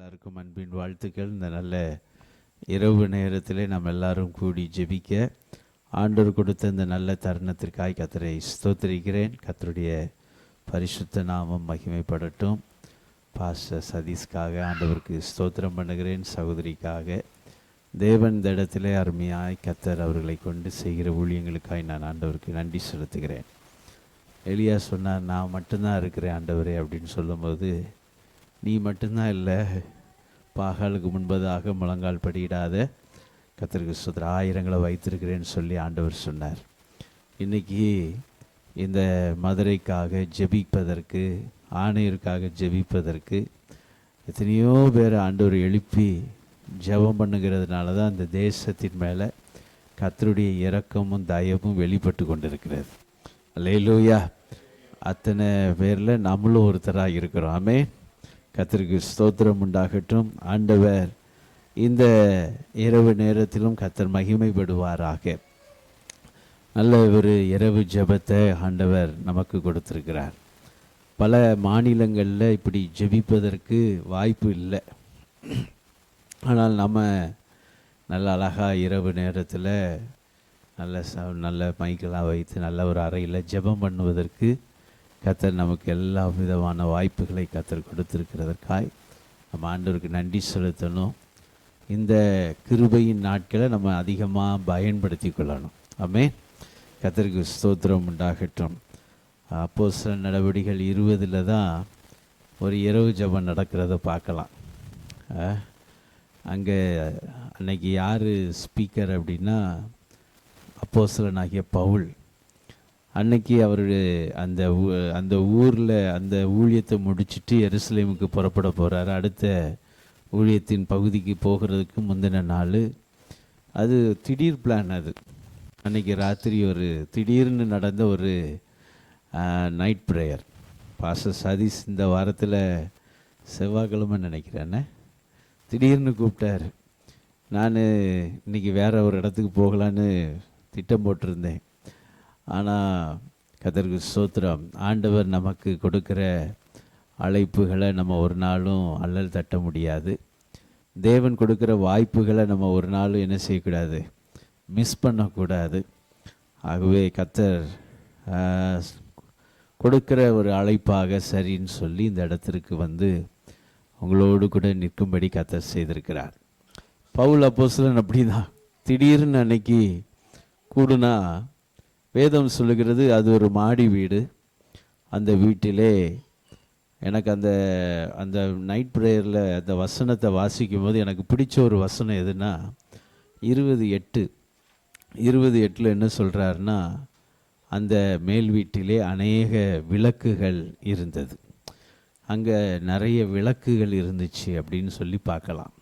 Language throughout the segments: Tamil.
எல்லாருக்கும் அன்பின் வாழ்த்துக்கள். இந்த நல்ல இரவு நேரத்திலே நாம் எல்லாரும் கூடி ஜெபிக்க ஆண்டவர் கொடுத்த இந்த நல்ல தருணத்திற்காய் கர்த்தரை ஸ்தோத்திரிக்கிறேன். கர்த்தருடைய பரிசுத்த நாமம் மகிமைப்படட்டும். பாஸ்டர் சதீஷ்காக ஆண்டவருக்கு ஸ்தோத்திரம் பண்ணுகிறேன். சகோதரிக்காக தேவன் இந்த இடத்திலே அருமையாய் கர்த்தர் அவர்களை கொண்டு செய்கிற ஊழியங்களுக்காய் நான் ஆண்டவருக்கு நன்றி செலுத்துகிறேன். எலியா சொன்னார், நான் மட்டும்தான் இருக்கிறேன் ஆண்டவரே அப்படின்னு சொல்லும்போது, நீ மட்டும்தான் இல்லை, பாகாலுக்கு முன்பதாக முழங்கால் படியிடாத கர்த்தருக்கு ஸ்தோத்திரம் ஆயிரங்களை வைத்திருக்கிறேன்னு சொல்லி ஆண்டவர் சொன்னார். இன்றைக்கி இந்த மதுரைக்காக ஜெபிப்பதற்கு, ஆணையருக்காக ஜெபிப்பதற்கு எத்தனையோ பேர் ஆண்டவர் எழுப்பி ஜெபம் பண்ணுகிறதுனால தான் இந்த தேசத்தின் மேலே கர்த்தருடைய இரக்கமும் தயவும் வெளிப்பட்டு கொண்டிருக்கிறது. அல்லேலூயா. அத்தனை பேரில் நம்மளும் ஒருத்தராக இருக்கிறோம். ஆமென். கர்த்தருக்கு ஸ்தோத்திரம் உண்டாகட்டும். ஆண்டவர் இந்த இரவு நேரத்திலும் கர்த்தர் மகிமைப்படுவாராக. நல்ல ஒரு இரவு ஜெபத்தை ஆண்டவர் நமக்கு கொடுத்திருக்கிறார். பல மாநிலங்களில் இப்படி ஜெபிப்பதற்கு வாய்ப்பு இல்லை. ஆனால் நம்ம நல்ல அழகாக இரவு நேரத்தில் நல்ல மைக்கெல்லாம் வைத்து நல்ல ஒரு அறையில் ஜெபம் பண்ணுவதற்கு கர்த்தர் நமக்கு எல்லா விதமான வாய்ப்புகளை கர்த்தர் கொடுத்திருக்கிறதற்காய் நம்ம ஆண்டவருக்கு நன்றி செலுத்தணும். இந்த கிருபையின் நாட்களை நம்ம அதிகமாக பயன்படுத்தி கொள்ளணும். ஆமென். கர்த்தருக்கு ஸ்தோத்திரம் உண்டாகட்டும். அப்போஸ்தலர் நடவடிக்கைகள் 20 தான் ஒரு இரவு ஜெபம் நடக்கிறத பார்க்கலாம். அங்கே அன்னைக்கு யார் ஸ்பீக்கர் அப்படின்னா அப்போஸ்தலனாகிய பவுல். அன்னைக்கு அவர் அந்த ஊரில் அந்த ஊழியத்தை முடிச்சுட்டு எருசலேமுக்கு புறப்பட போகிறார். அடுத்த ஊழியத்தின் பகுதிக்கு போகிறதுக்கு முந்தின நாள் அது திடீர் பிளான். அது அன்றைக்கி ராத்திரி ஒரு திடீர்னு நடந்த ஒரு நைட் ப்ரேயர். பாஸ்டர் சதீஷ் இந்த வாரத்தில் செவ்வாய்க்கிழமை நினைக்கிறேன்னே திடீர்னு கூப்பிட்டார். நான் இன்றைக்கி வேறு ஒரு இடத்துக்கு போகலான்னு திட்டம் போட்டிருந்தேன். ஆனால் கர்த்தருக்கு ஸ்தோத்திரம், ஆண்டவர் நமக்கு கொடுக்குற அழைப்புகளை நம்ம ஒரு நாளும் அல்லல் தட்ட முடியாது. தேவன் கொடுக்குற வாய்ப்புகளை நம்ம ஒரு நாளும் என்ன செய்யக்கூடாது, மிஸ் பண்ணக்கூடாது. ஆகவே கர்த்தர் கொடுக்குற ஒரு அழைப்பாக சரின்னு சொல்லி இந்த இடத்திற்கு வந்து உங்களோடு கூட நிற்கும்படி கர்த்தர் செய்திருக்கிறார். பவுல் அப்போஸ்தலன் அப்படி தான் திடீர்னு அன்னைக்கு கூடுனா, வேதம் சொல்லுகிறது அது ஒரு மாடி வீடு. அந்த வீட்டிலே எனக்கு அந்த நைட் ப்ரேயரில் அந்த வசனத்தை வாசிக்கும் போது எனக்கு பிடிச்ச ஒரு வசனம் எதுனா 20:8 என்ன சொல்கிறாருன்னா, அந்த மேல் வீட்டிலே அநேக விளக்குகள் இருந்தது. அங்கே நிறைய விளக்குகள் இருந்துச்சு அப்படின்னு சொல்லி பார்க்கலாம்.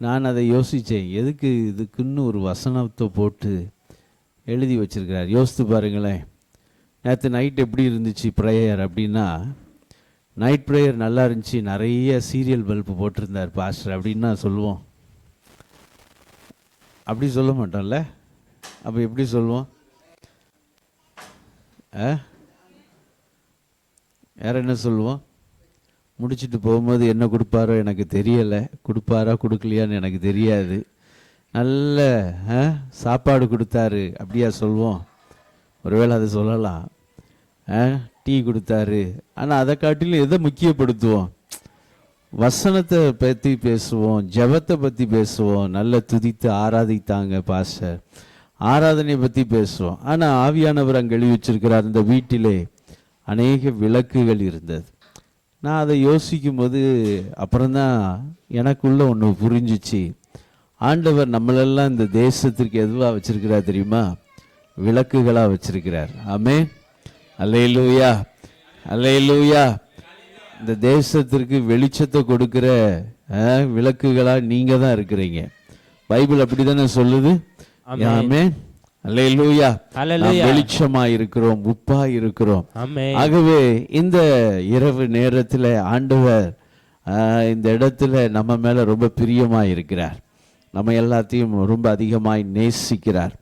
நான் அதை யோசித்தேன், எதுக்கு இதுக்குன்னு ஒரு வசனத்தை போட்டு எழுதி வச்சிருக்கிறார். யோசித்து பாருங்களேன். நேற்று நைட் எப்படி இருந்துச்சு ப்ரேயர் அப்படின்னா, நைட் ப்ரேயர் நல்லா இருந்துச்சு, நிறைய சீரியல் பல்பு போட்டிருந்தார் பாஸ்டர் அப்படின்னா சொல்லுவோம். அப்படி சொல்ல மாட்டோம்ல. அப்போ எப்படி சொல்லுவோம்? வேறு என்ன சொல்லுவோம்? முடிச்சுட்டு போகும்போது என்ன கொடுப்பாரோ எனக்கு தெரியலை, கொடுப்பாரா கொடுக்கலையான்னு எனக்கு தெரியாது, நல்ல சாப்பாடு கொடுத்தாரு அப்படியா சொல்லுவோம்? ஒருவேளை அதை சொல்லலாம். டீ கொடுத்தாரு. ஆனால் அதை காட்டிலும் எதை முக்கியப்படுத்துவோம்? வசனத்தை பற்றி பேசுவோம், ஜெபத்தை பற்றி பேசுவோம், நல்ல துதித்து ஆராதித்தாங்க பாஸ்டர், ஆராதனை பற்றி பேசுவோம். ஆனால் ஆவியானவர் அங்கே எழுதி வச்சிருக்கிறார், இந்த வீட்டிலே அநேக விளக்குகள் இருந்தது. நான் அதை யோசிக்கும் போது அப்புறம்தான் எனக்குள்ள ஒன்று புரிஞ்சிச்சு. ஆண்டவர் நம்மளெல்லாம் இந்த தேசத்திற்கு எதுவாக வச்சிருக்கிறார் தெரியுமா? விளக்குகளாக வச்சிருக்கிறார். ஆமென். அல்லேலூயா, அல்லேலூயா. இந்த தேசத்திற்கு வெளிச்சத்தை கொடுக்கிற விளக்குகளாக நீங்கள் தான் இருக்கிறீங்க. பைபிள் அப்படி தானே சொல்லுது. ஆமென். அல்லேலூயா. வெளிச்சமாக இருக்கிறோம், உப்பாக இருக்கிறோம். ஆகவே இந்த இரவு நேரத்தில் ஆண்டவர் இந்த இடத்துல நம்ம மேலே ரொம்ப பிரியமாக இருக்கிறார். நம்ம எல்லாத்தையும் ரொம்ப அதிகமாய் நேசிக்கிறார்.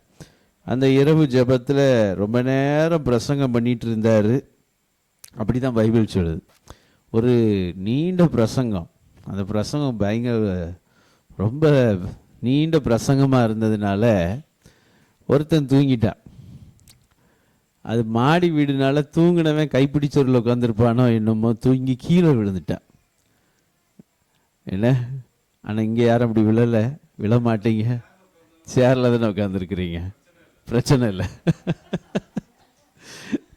அந்த இரவு ஜெபத்தில் ரொம்ப நேரம் பிரசங்கம் பண்ணிட்டு இருந்தார். அப்படி தான் பைபிள் சொல்லுது. ஒரு நீண்ட பிரசங்கம், அந்த பிரசங்கம் பயங்கர ரொம்ப நீண்ட பிரசங்கமாக இருந்ததுனால ஒருத்தன் தூங்கிட்டான். அது மாடி வீடுனால தூங்கினவன் கைப்பிடிச்சொருள் உட்காந்துருப்பானோ என்னமோ தூங்கி கீழே விழுந்துட்டான். என்ன, ஆனால் இங்கே யாரும் அப்படி விழ மாட்டீங்க, சேரில் தானே உட்காந்துருக்குறீங்க, பிரச்சனை இல்லை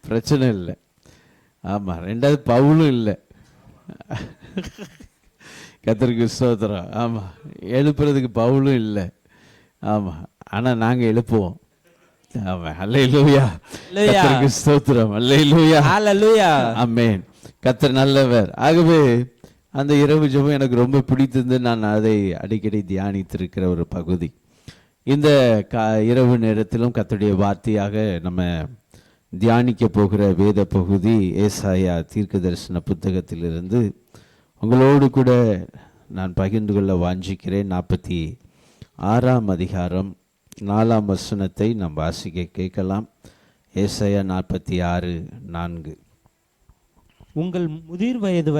பிரச்சனை இல்லை. ஆமாம், ரெண்டாவது பவுலும் இல்லை. கர்த்தருக்கு ஸ்தோத்திரம். ஆமாம், எழுப்புறதுக்கு பவுலும் இல்லை. ஆமாம், ஆனால் நாங்கள் எழுப்புவோம். ஆமாம், அல்லேலூயா, கர்த்தருக்கு ஸ்தோத்திரம், அல்லேலூயா, ஹல்லேலூயா, ஆமென். கர்த்தர் நல்லவர். ஆகவே அந்த இரவு ஜெபம் எனக்கு ரொம்ப பிடித்திருந்து நான் அதை அடிக்கடி தியானித்திருக்கிற ஒரு பகுதி. இந்த இரவு நேரத்திலும் கர்த்தருடைய வார்த்தையாக நம்ம தியானிக்க போகிற வேத பகுதி ஏசாயா தீர்க்க தரிசன புத்தகத்திலிருந்து உங்களோடு கூட நான் பகிர்ந்து கொள்ள வாஞ்சிக்கிறேன். 46ஆம் அதிகாரம் 4ஆம் வசனத்தை நாம் வாசிக்க கேட்கலாம். ஏசாயா 46:4. உங்கள் முதிர் வயது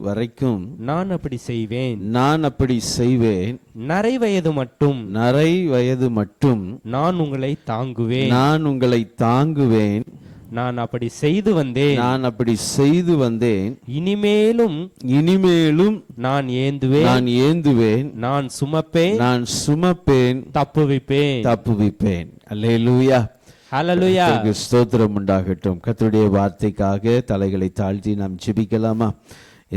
வரைக்கும் நான் அப்படி செய்வேன். நரை வயது மட்டும் நான் உங்களை தாங்குவேன். நான் அப்படி செய்து வந்தேன். இனிமேலும் நான் ஏந்துவேன். நான் சுமப்பேன். தப்புவிப்பேன். அல்லேலூயா, ஹல்லேலூயா, ஸ்தோத்திரம் உண்டாகட்டும். கர்த்தருடைய வார்த்தைக்காக தலைகளை தாழ்த்தி நாம் ஜெபிக்கலாமா?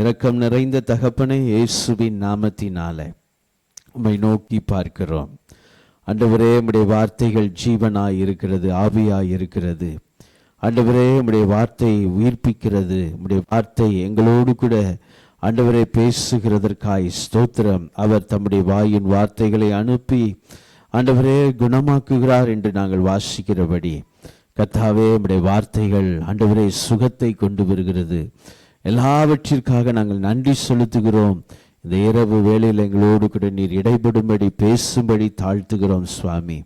இரக்கம் நிறைந்த தகப்பனே, இயேசுவின் நாமத்தினாலே உம்மை நோக்கி பார்க்கிறோம். ஆண்டவரே, உம்முடைய வார்த்தைகள் ஜீவனாய் இருக்கிறது, ஆவியாய் இருக்கிறது. ஆண்டவரே, உம்முடைய வார்த்தை உயிர்ப்பிக்கிறது. உம்முடைய வார்த்தை எங்களோடு கூட ஆண்டவரே பேசுகிறதற்காய் ஸ்தோத்திரம். அவர் தம்முடைய வாயின் வார்த்தைகளை அனுப்பி ஆண்டவரே குணமாக்குகிறார் என்று நாங்கள் வாசிக்கிறபடி கர்த்தாவே, உம்முடைய வார்த்தைகள் ஆண்டவரே சுகத்தை கொண்டு வருகிறது. எல்லாவற்றிற்காக நாங்கள் நன்றி செலுத்துகிறோம். இந்த இரவு வேளையில் எங்களோடு கூட நீர் இடைபடும்படி பேசும்படி தாழ்த்துகிறோம் சுவாமி.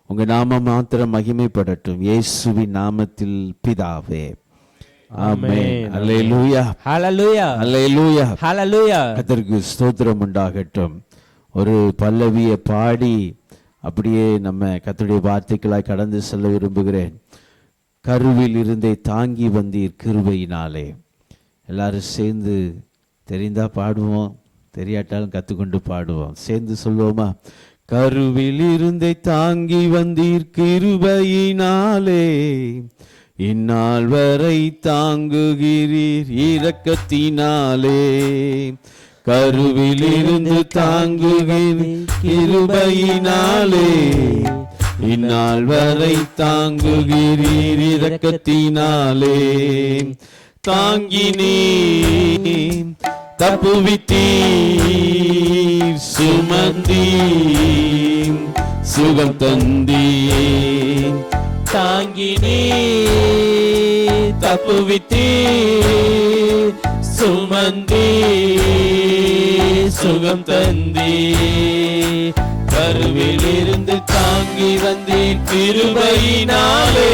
உங்க நாமம் மாத்திரம் மகிமைப்படட்டும், இயேசுவின் நாமத்தில் பிதாவே, ஆமென். அல்லேலூயா, ஹல்லேலூயா, அல்லேலூயா, ஹல்லேலூயா. கர்த்தருக்கு ஸ்தோத்திரம் உண்டாகட்டும். ஒரு பல்லவியை பாடி அப்படியே நம்ம கர்த்தருடைய வார்த்தைகளாய் கடந்து செல்ல விரும்புகிறேன். கருவில் இருந்தே தாங்கி வந்தீர் கிருபையினாலே. எல்லாரும் சேர்ந்து தெரிந்தா பாடுவோம், தெரியாட்டாலும் கற்றுக்கொண்டு பாடுவோம். சேர்ந்து சொல்லுவோமா? கருவில் இருந்தே தாங்கி வந்தீர் கிருபையினாலே, இந்நாள் வரை தாங்குகிறீர் இரக்கத்தினாலே. கருவில் இருந்து தாங்குகிறீர் கிருபையினாலே, இந்நாள் வரை தாங்குகிறீர் இரக்கத்தினாலே. தாங்கினீர், தப்புவித்தீர், சுமந்தீர், சுகம் தந்தீர். தாங்கினீர், தப்புவித்தீர், சுமந்தீர், சுகம் தந்தீர். கருவில் இருந்து தாங்கி வந்தீர் கிருபையினாலே,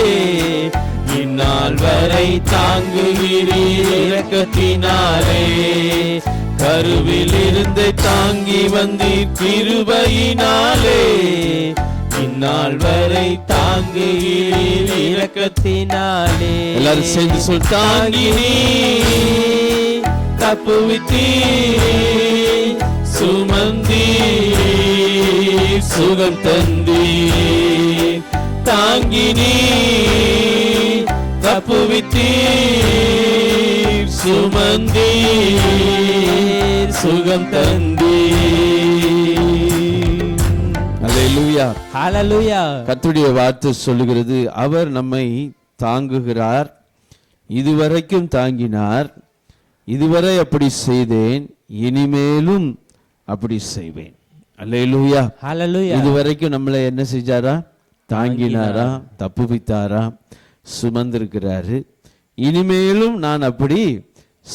இந்நாள் வரை தாங்குகிறீர் இரக்கத்தினாலே. கருவில் இருந்து தாங்கி வந்தீர் கிருபையினாலே, இந்நாள் வரை தாங்குகிறீர் இரக்கத்தினாலே. எல்லாரும் சேர்ந்து சொல். தாங்கினீர், தப்புவித்தீர், சுமந்தீர், சுகம் தந்தீர். தாங்கினீர், தப்புவித்தீர், சுமந்தீர், சுகம் தந்தீர். அல்லேலூயா, ஹல்லேலூயா. கர்த்தருடைய வார்த்தை சொல்லுகிறது, அவர் நம்மை தாங்குகிறார். இதுவரைக்கும் தாங்கினார், இதுவரை அப்படி செய்தேன், இனிமேலும் அப்படி செய்வேன். அல்லேலூயா, ஹல்லேலூயா. இதுவரைக்கும் நம்மளை என்ன செஞ்சாரா? தாங்கினாரா, தப்புவித்தாரா, சுமந்திருக்கிறாரு. இனிமேலும் நான் அப்படி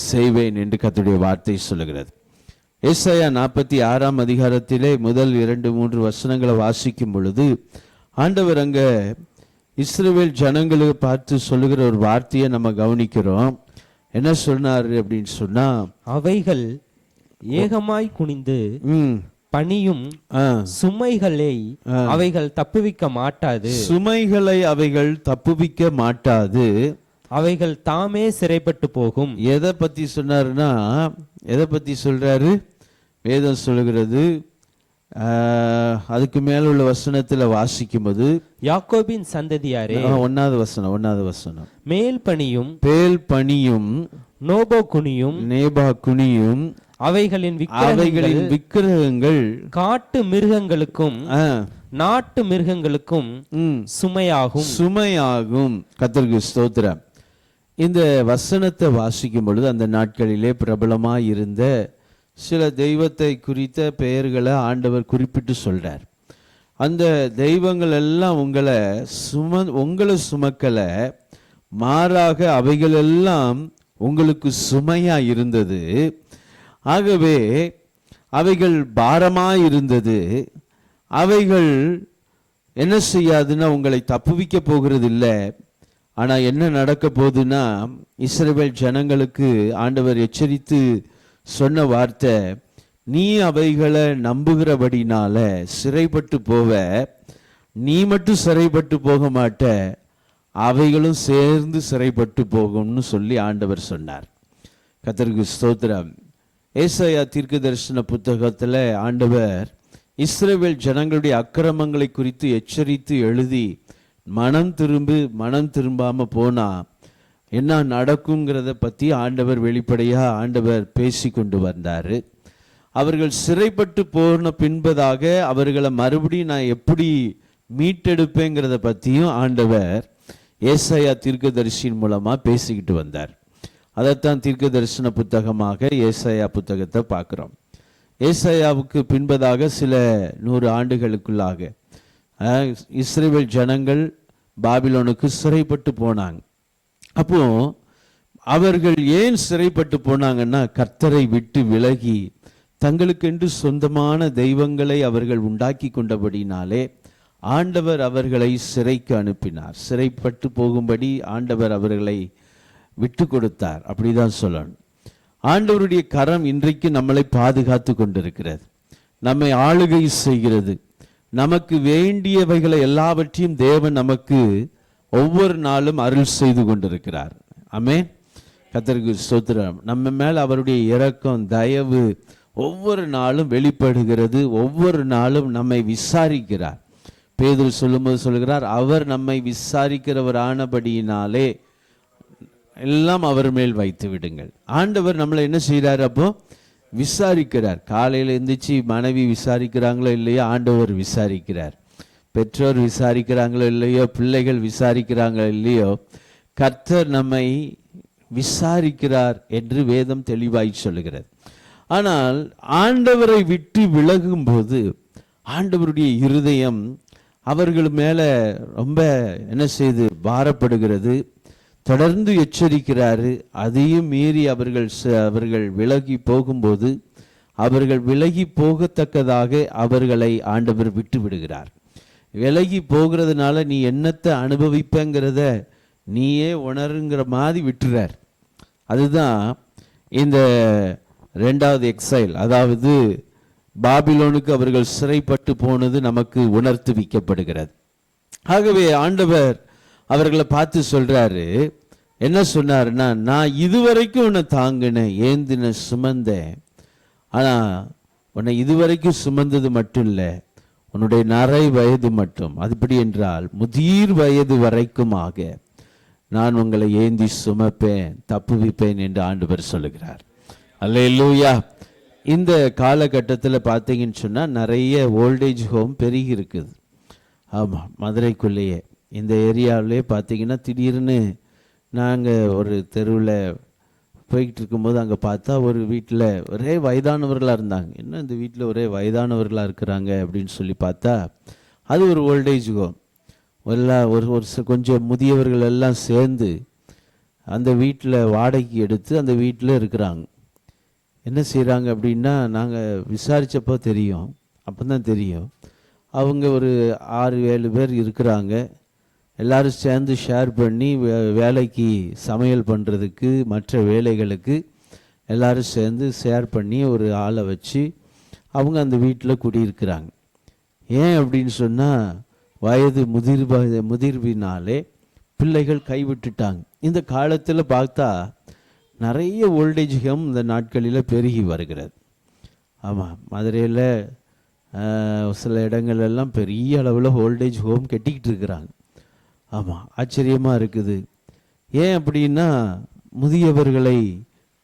செய்வேன் என்று கர்த்தருடைய வார்த்தை சொல்லுகிறது. ஏசாயா 46ஆம் அதிகாரத்திலே முதல் 2-3 வசனங்களை வாசிக்கும் பொழுது ஆண்டவர் அங்க இஸ்ரவேல் ஜனங்களை பார்த்து சொல்லுகிற ஒரு வார்த்தையை நம்ம கவனிக்கிறோம். என்ன சொன்னாரு அப்படின்னு சொன்னா, அவைகள் ஏகமாய் குனிந்து பணியும் சுமைகளை அவைகள் தப்புவிக்க மாட்டாது. சுமைகளை அவைகள் தப்புவிக்க மாட்டாது. அவைகள் தாமே சிறைப்பட்டு போகும். எதை பத்தி சொன்னாருன்னா, எதை பத்தி சொல்றாரு? வேதம் சொல்லுகிறது, அதுக்கு மேல உள்ள வசனத்துல வாசிக்கும் போது, யாக்கோபின் சந்ததியாரே, 1வது வசனம், மேல் பணியும் நோபோ குனியும் அவைகளின் விக்கிரகங்கள் காட்டு மிருகங்களுக்கும் நாட்டு மிருகங்களுக்கும் சுமையாகும். கர்த்தருக்கு ஸ்தோத்திரம். இந்த வசனத்தை வாசிக்கும் பொழுது அந்த நாட்களிலே பிரபலமாய் இருந்த சில தெய்வத்தை குறித்த பெயர்களை ஆண்டவர் குறிப்பிட்டு சொல்றார். அந்த தெய்வங்கள் எல்லாம் உங்களை சுமக்கல, மாறாக அவைகள் எல்லாம் உங்களுக்கு சுமையா இருந்தது. ஆகவே அவைகள் பாரமாய் இருந்தது. அவைகள் என்ன செய்யாதுன்னா உங்களை தப்புவிக்க போகிறது இல்லை. ஆனா என்ன நடக்க போகுதுன்னா, இஸ்ரவேல் ஜனங்களுக்கு ஆண்டவர் எச்சரித்து சொன்ன வார்த்தை, நீ அவைகளை நம்புகிறபடினால சிறைப்பட்டு போவ. நீ மட்டும் சிறைப்பட்டு போக மாட்ட, அவைகளும் சேர்ந்து சிறைப்பட்டு போகும்னு சொல்லி ஆண்டவர் சொன்னார். கர்த்தருக்கு ஸ்தோத்திரம். ஏசாயா தீர்க்கதரிசன புத்தகத்தில் ஆண்டவர் இஸ்ரவேல் ஜனங்களுடைய அக்கிரமங்களை குறித்து எச்சரித்து எழுதி, மனம் திரும்பாம போனா என்ன நடக்குங்கிறத பற்றி ஆண்டவர் வெளிப்படையாக ஆண்டவர் பேசி கொண்டு வந்தார். அவர்கள் சிறைப்பட்டு போன பின்பதாக அவர்களை மறுபடியும் நான் எப்படி மீட்டெடுப்பேங்கிறத பற்றியும் ஆண்டவர் ஏசாயா தீர்க்கதரிசியின் மூலமாக பேசிக்கிட்டு வந்தார். அதைத்தான் தீர்க்க தரிசன புத்தகமாக ஏசாயா புத்தகத்தை பார்க்குறோம். ஏசாயாவுக்கு பின்பதாக சில 100 ஆண்டுகளுக்குள்ளாக இஸ்ரவேல் ஜனங்கள் பாபிலோனுக்கு சிறைப்பட்டு போனாங்க. அப்போ அவர்கள் ஏன் சிறைப்பட்டு போனாங்கன்னா, கர்த்தரை விட்டு விலகி தங்களுக்கென்று சொந்தமான தெய்வங்களை அவர்கள் உண்டாக்கி கொண்டபடினாலே ஆண்டவர் அவர்களை சிறைக்கு அனுப்பினார். சிறைப்பட்டு போகும்படி ஆண்டவர் அவர்களை விட்டு கொடுத்தார். அப்படிதான் சொல்லணும். ஆண்டவருடைய கரம் இன்றைக்கு நம்மளை பாதுகாத்து கொண்டிருக்கிறது, நம்மை ஆளுகை செய்கிறது. நமக்கு வேண்டியவைகளை எல்லாவற்றையும் தேவன் நமக்கு ஒவ்வொரு நாளும் அருள் செய்து கொண்டிருக்கிறார். ஆமென். கர்த்தருக்கு ஸ்தோத்திரம். நம்ம மேல் அவருடைய இரக்கம், தயவு ஒவ்வொரு நாளும் வெளிப்படுகிறது. ஒவ்வொரு நாளும் நம்மை விசாரிக்கிறார். பேதுரு சொல்லும்போது சொல்கிறார், அவர் நம்மை விசாரிக்கிறவர் ஆனபடியினாலே எல்லாம் அவர் மேல் வைத்து விடுங்கள். ஆண்டவர் நம்மளை என்ன செய்கிறார்? அப்போ விசாரிக்கிறார். காலையில் எந்திரிச்சு மனைவி விசாரிக்கிறாங்களோ இல்லையோ, ஆண்டவர் விசாரிக்கிறார். பெற்றோர் விசாரிக்கிறாங்களோ இல்லையோ, பிள்ளைகள் விசாரிக்கிறாங்களோ இல்லையோ, கர்த்தர் நம்மை விசாரிக்கிறார் என்று வேதம் தெளிவாய் சொல்லுகிறது. ஆனால் ஆண்டவரை விட்டு விலகும் போது ஆண்டவருடைய இருதயம் அவர்கள் மேல ரொம்ப என்ன செய்து பாரப்படுகிறது. தொடர்ந்து எச்சரிக்கிறாரு. அதையும் மீறி அவர்கள் விலகி போகும்போது அவர்கள் விலகி போகத்தக்கதாக அவர்களை ஆண்டவர் விட்டு விடுகிறார். விலகி போகிறதுனால நீ என்னத்தை அனுபவிப்பங்கிறத நீயே உணருங்கிற மாதிரி விட்டுறார். அதுதான் இந்த 2வது எக்ஸைல், அதாவது பாபிலோனுக்கு அவர்கள் சிறைப்பட்டு போனது நமக்கு உணர்த்துவிக்கப்படுகிறது. ஆகவே ஆண்டவர் அவர்களை பார்த்து சொல்றாரு, என்ன சொன்னாருன்னா, நான் இதுவரைக்கும் உன்னை தாங்கினேன், ஏந்தின சுமந்தேன். ஆனா உன்னை இதுவரைக்கும் சுமந்தது மட்டும் இல்லை, உன்னுடைய நரை வயது மட்டும், அதுபடி என்றால் முதிர் வயது வரைக்குமாக நான் உங்களை ஏந்தி சுமப்பேன், தப்புவிப்பேன் என்று ஆண்டவர் சொல்லுகிறார். அல்லேலூயா. இந்த காலகட்டத்தில் பார்த்தீங்கன்னு சொன்னால் நிறைய ஓல்டேஜ் ஹோம் பெருகி இருக்குது. ஆமாம், மதுரைக்குள்ளேயே இந்த ஏரியாவிலே பார்த்தீங்கன்னா திடீர்னு நாங்கள் ஒரு தெருவில் போய்கிட்டு இருக்கும்போது அங்கே பார்த்தா ஒரு வீட்டில் ஒரே வயதானவர்களாக இருந்தாங்க. என்ன இந்த வீட்டில் ஒரே வயதானவர்களாக இருக்கிறாங்க அப்படின்னு சொல்லி பார்த்தா அது ஒரு ஓல்டேஜ் ஹோம். கொஞ்சம் முதியவர்கள் எல்லாம் சேர்ந்து அந்த வீட்டில் வாடகைக்கு எடுத்து அந்த வீட்டில் இருக்கிறாங்க. என்ன செய்கிறாங்க அப்படின்னா, நாங்கள் விசாரித்தப்போ தெரியும், அப்போ தான் தெரியும், அவங்க ஒரு 6-7 பேர் இருக்கிறாங்க. எல்லாரும் சேர்ந்து ஷேர் பண்ணி வேலைக்கு சமையல் பண்ணுறதுக்கு மற்ற வேலைகளுக்கு எல்லாரும் சேர்ந்து ஷேர் பண்ணி ஒரு ஆளை வச்சு அவங்க அந்த வீட்டில் குடியிருக்கிறாங்க. ஏன் அப்படின்னு சொன்னால் வயது முதிர்வினாலே பிள்ளைகள் கைவிட்டுட்டாங்க. இந்த காலத்தில் பார்த்தா நிறைய ஓல்டேஜ் ஹோம் இந்த நாட்களில் பெருகி வருகிறது. ஆமாம், மதுரையில் சில இடங்கள்லாம் பெரிய அளவில் ஓல்டேஜ் ஹோம் கட்டிக்கிட்டு இருக்கிறாங்க. ஆமாம், ஆச்சரியமாக இருக்குது. ஏன் அப்படின்னா முதியவர்களை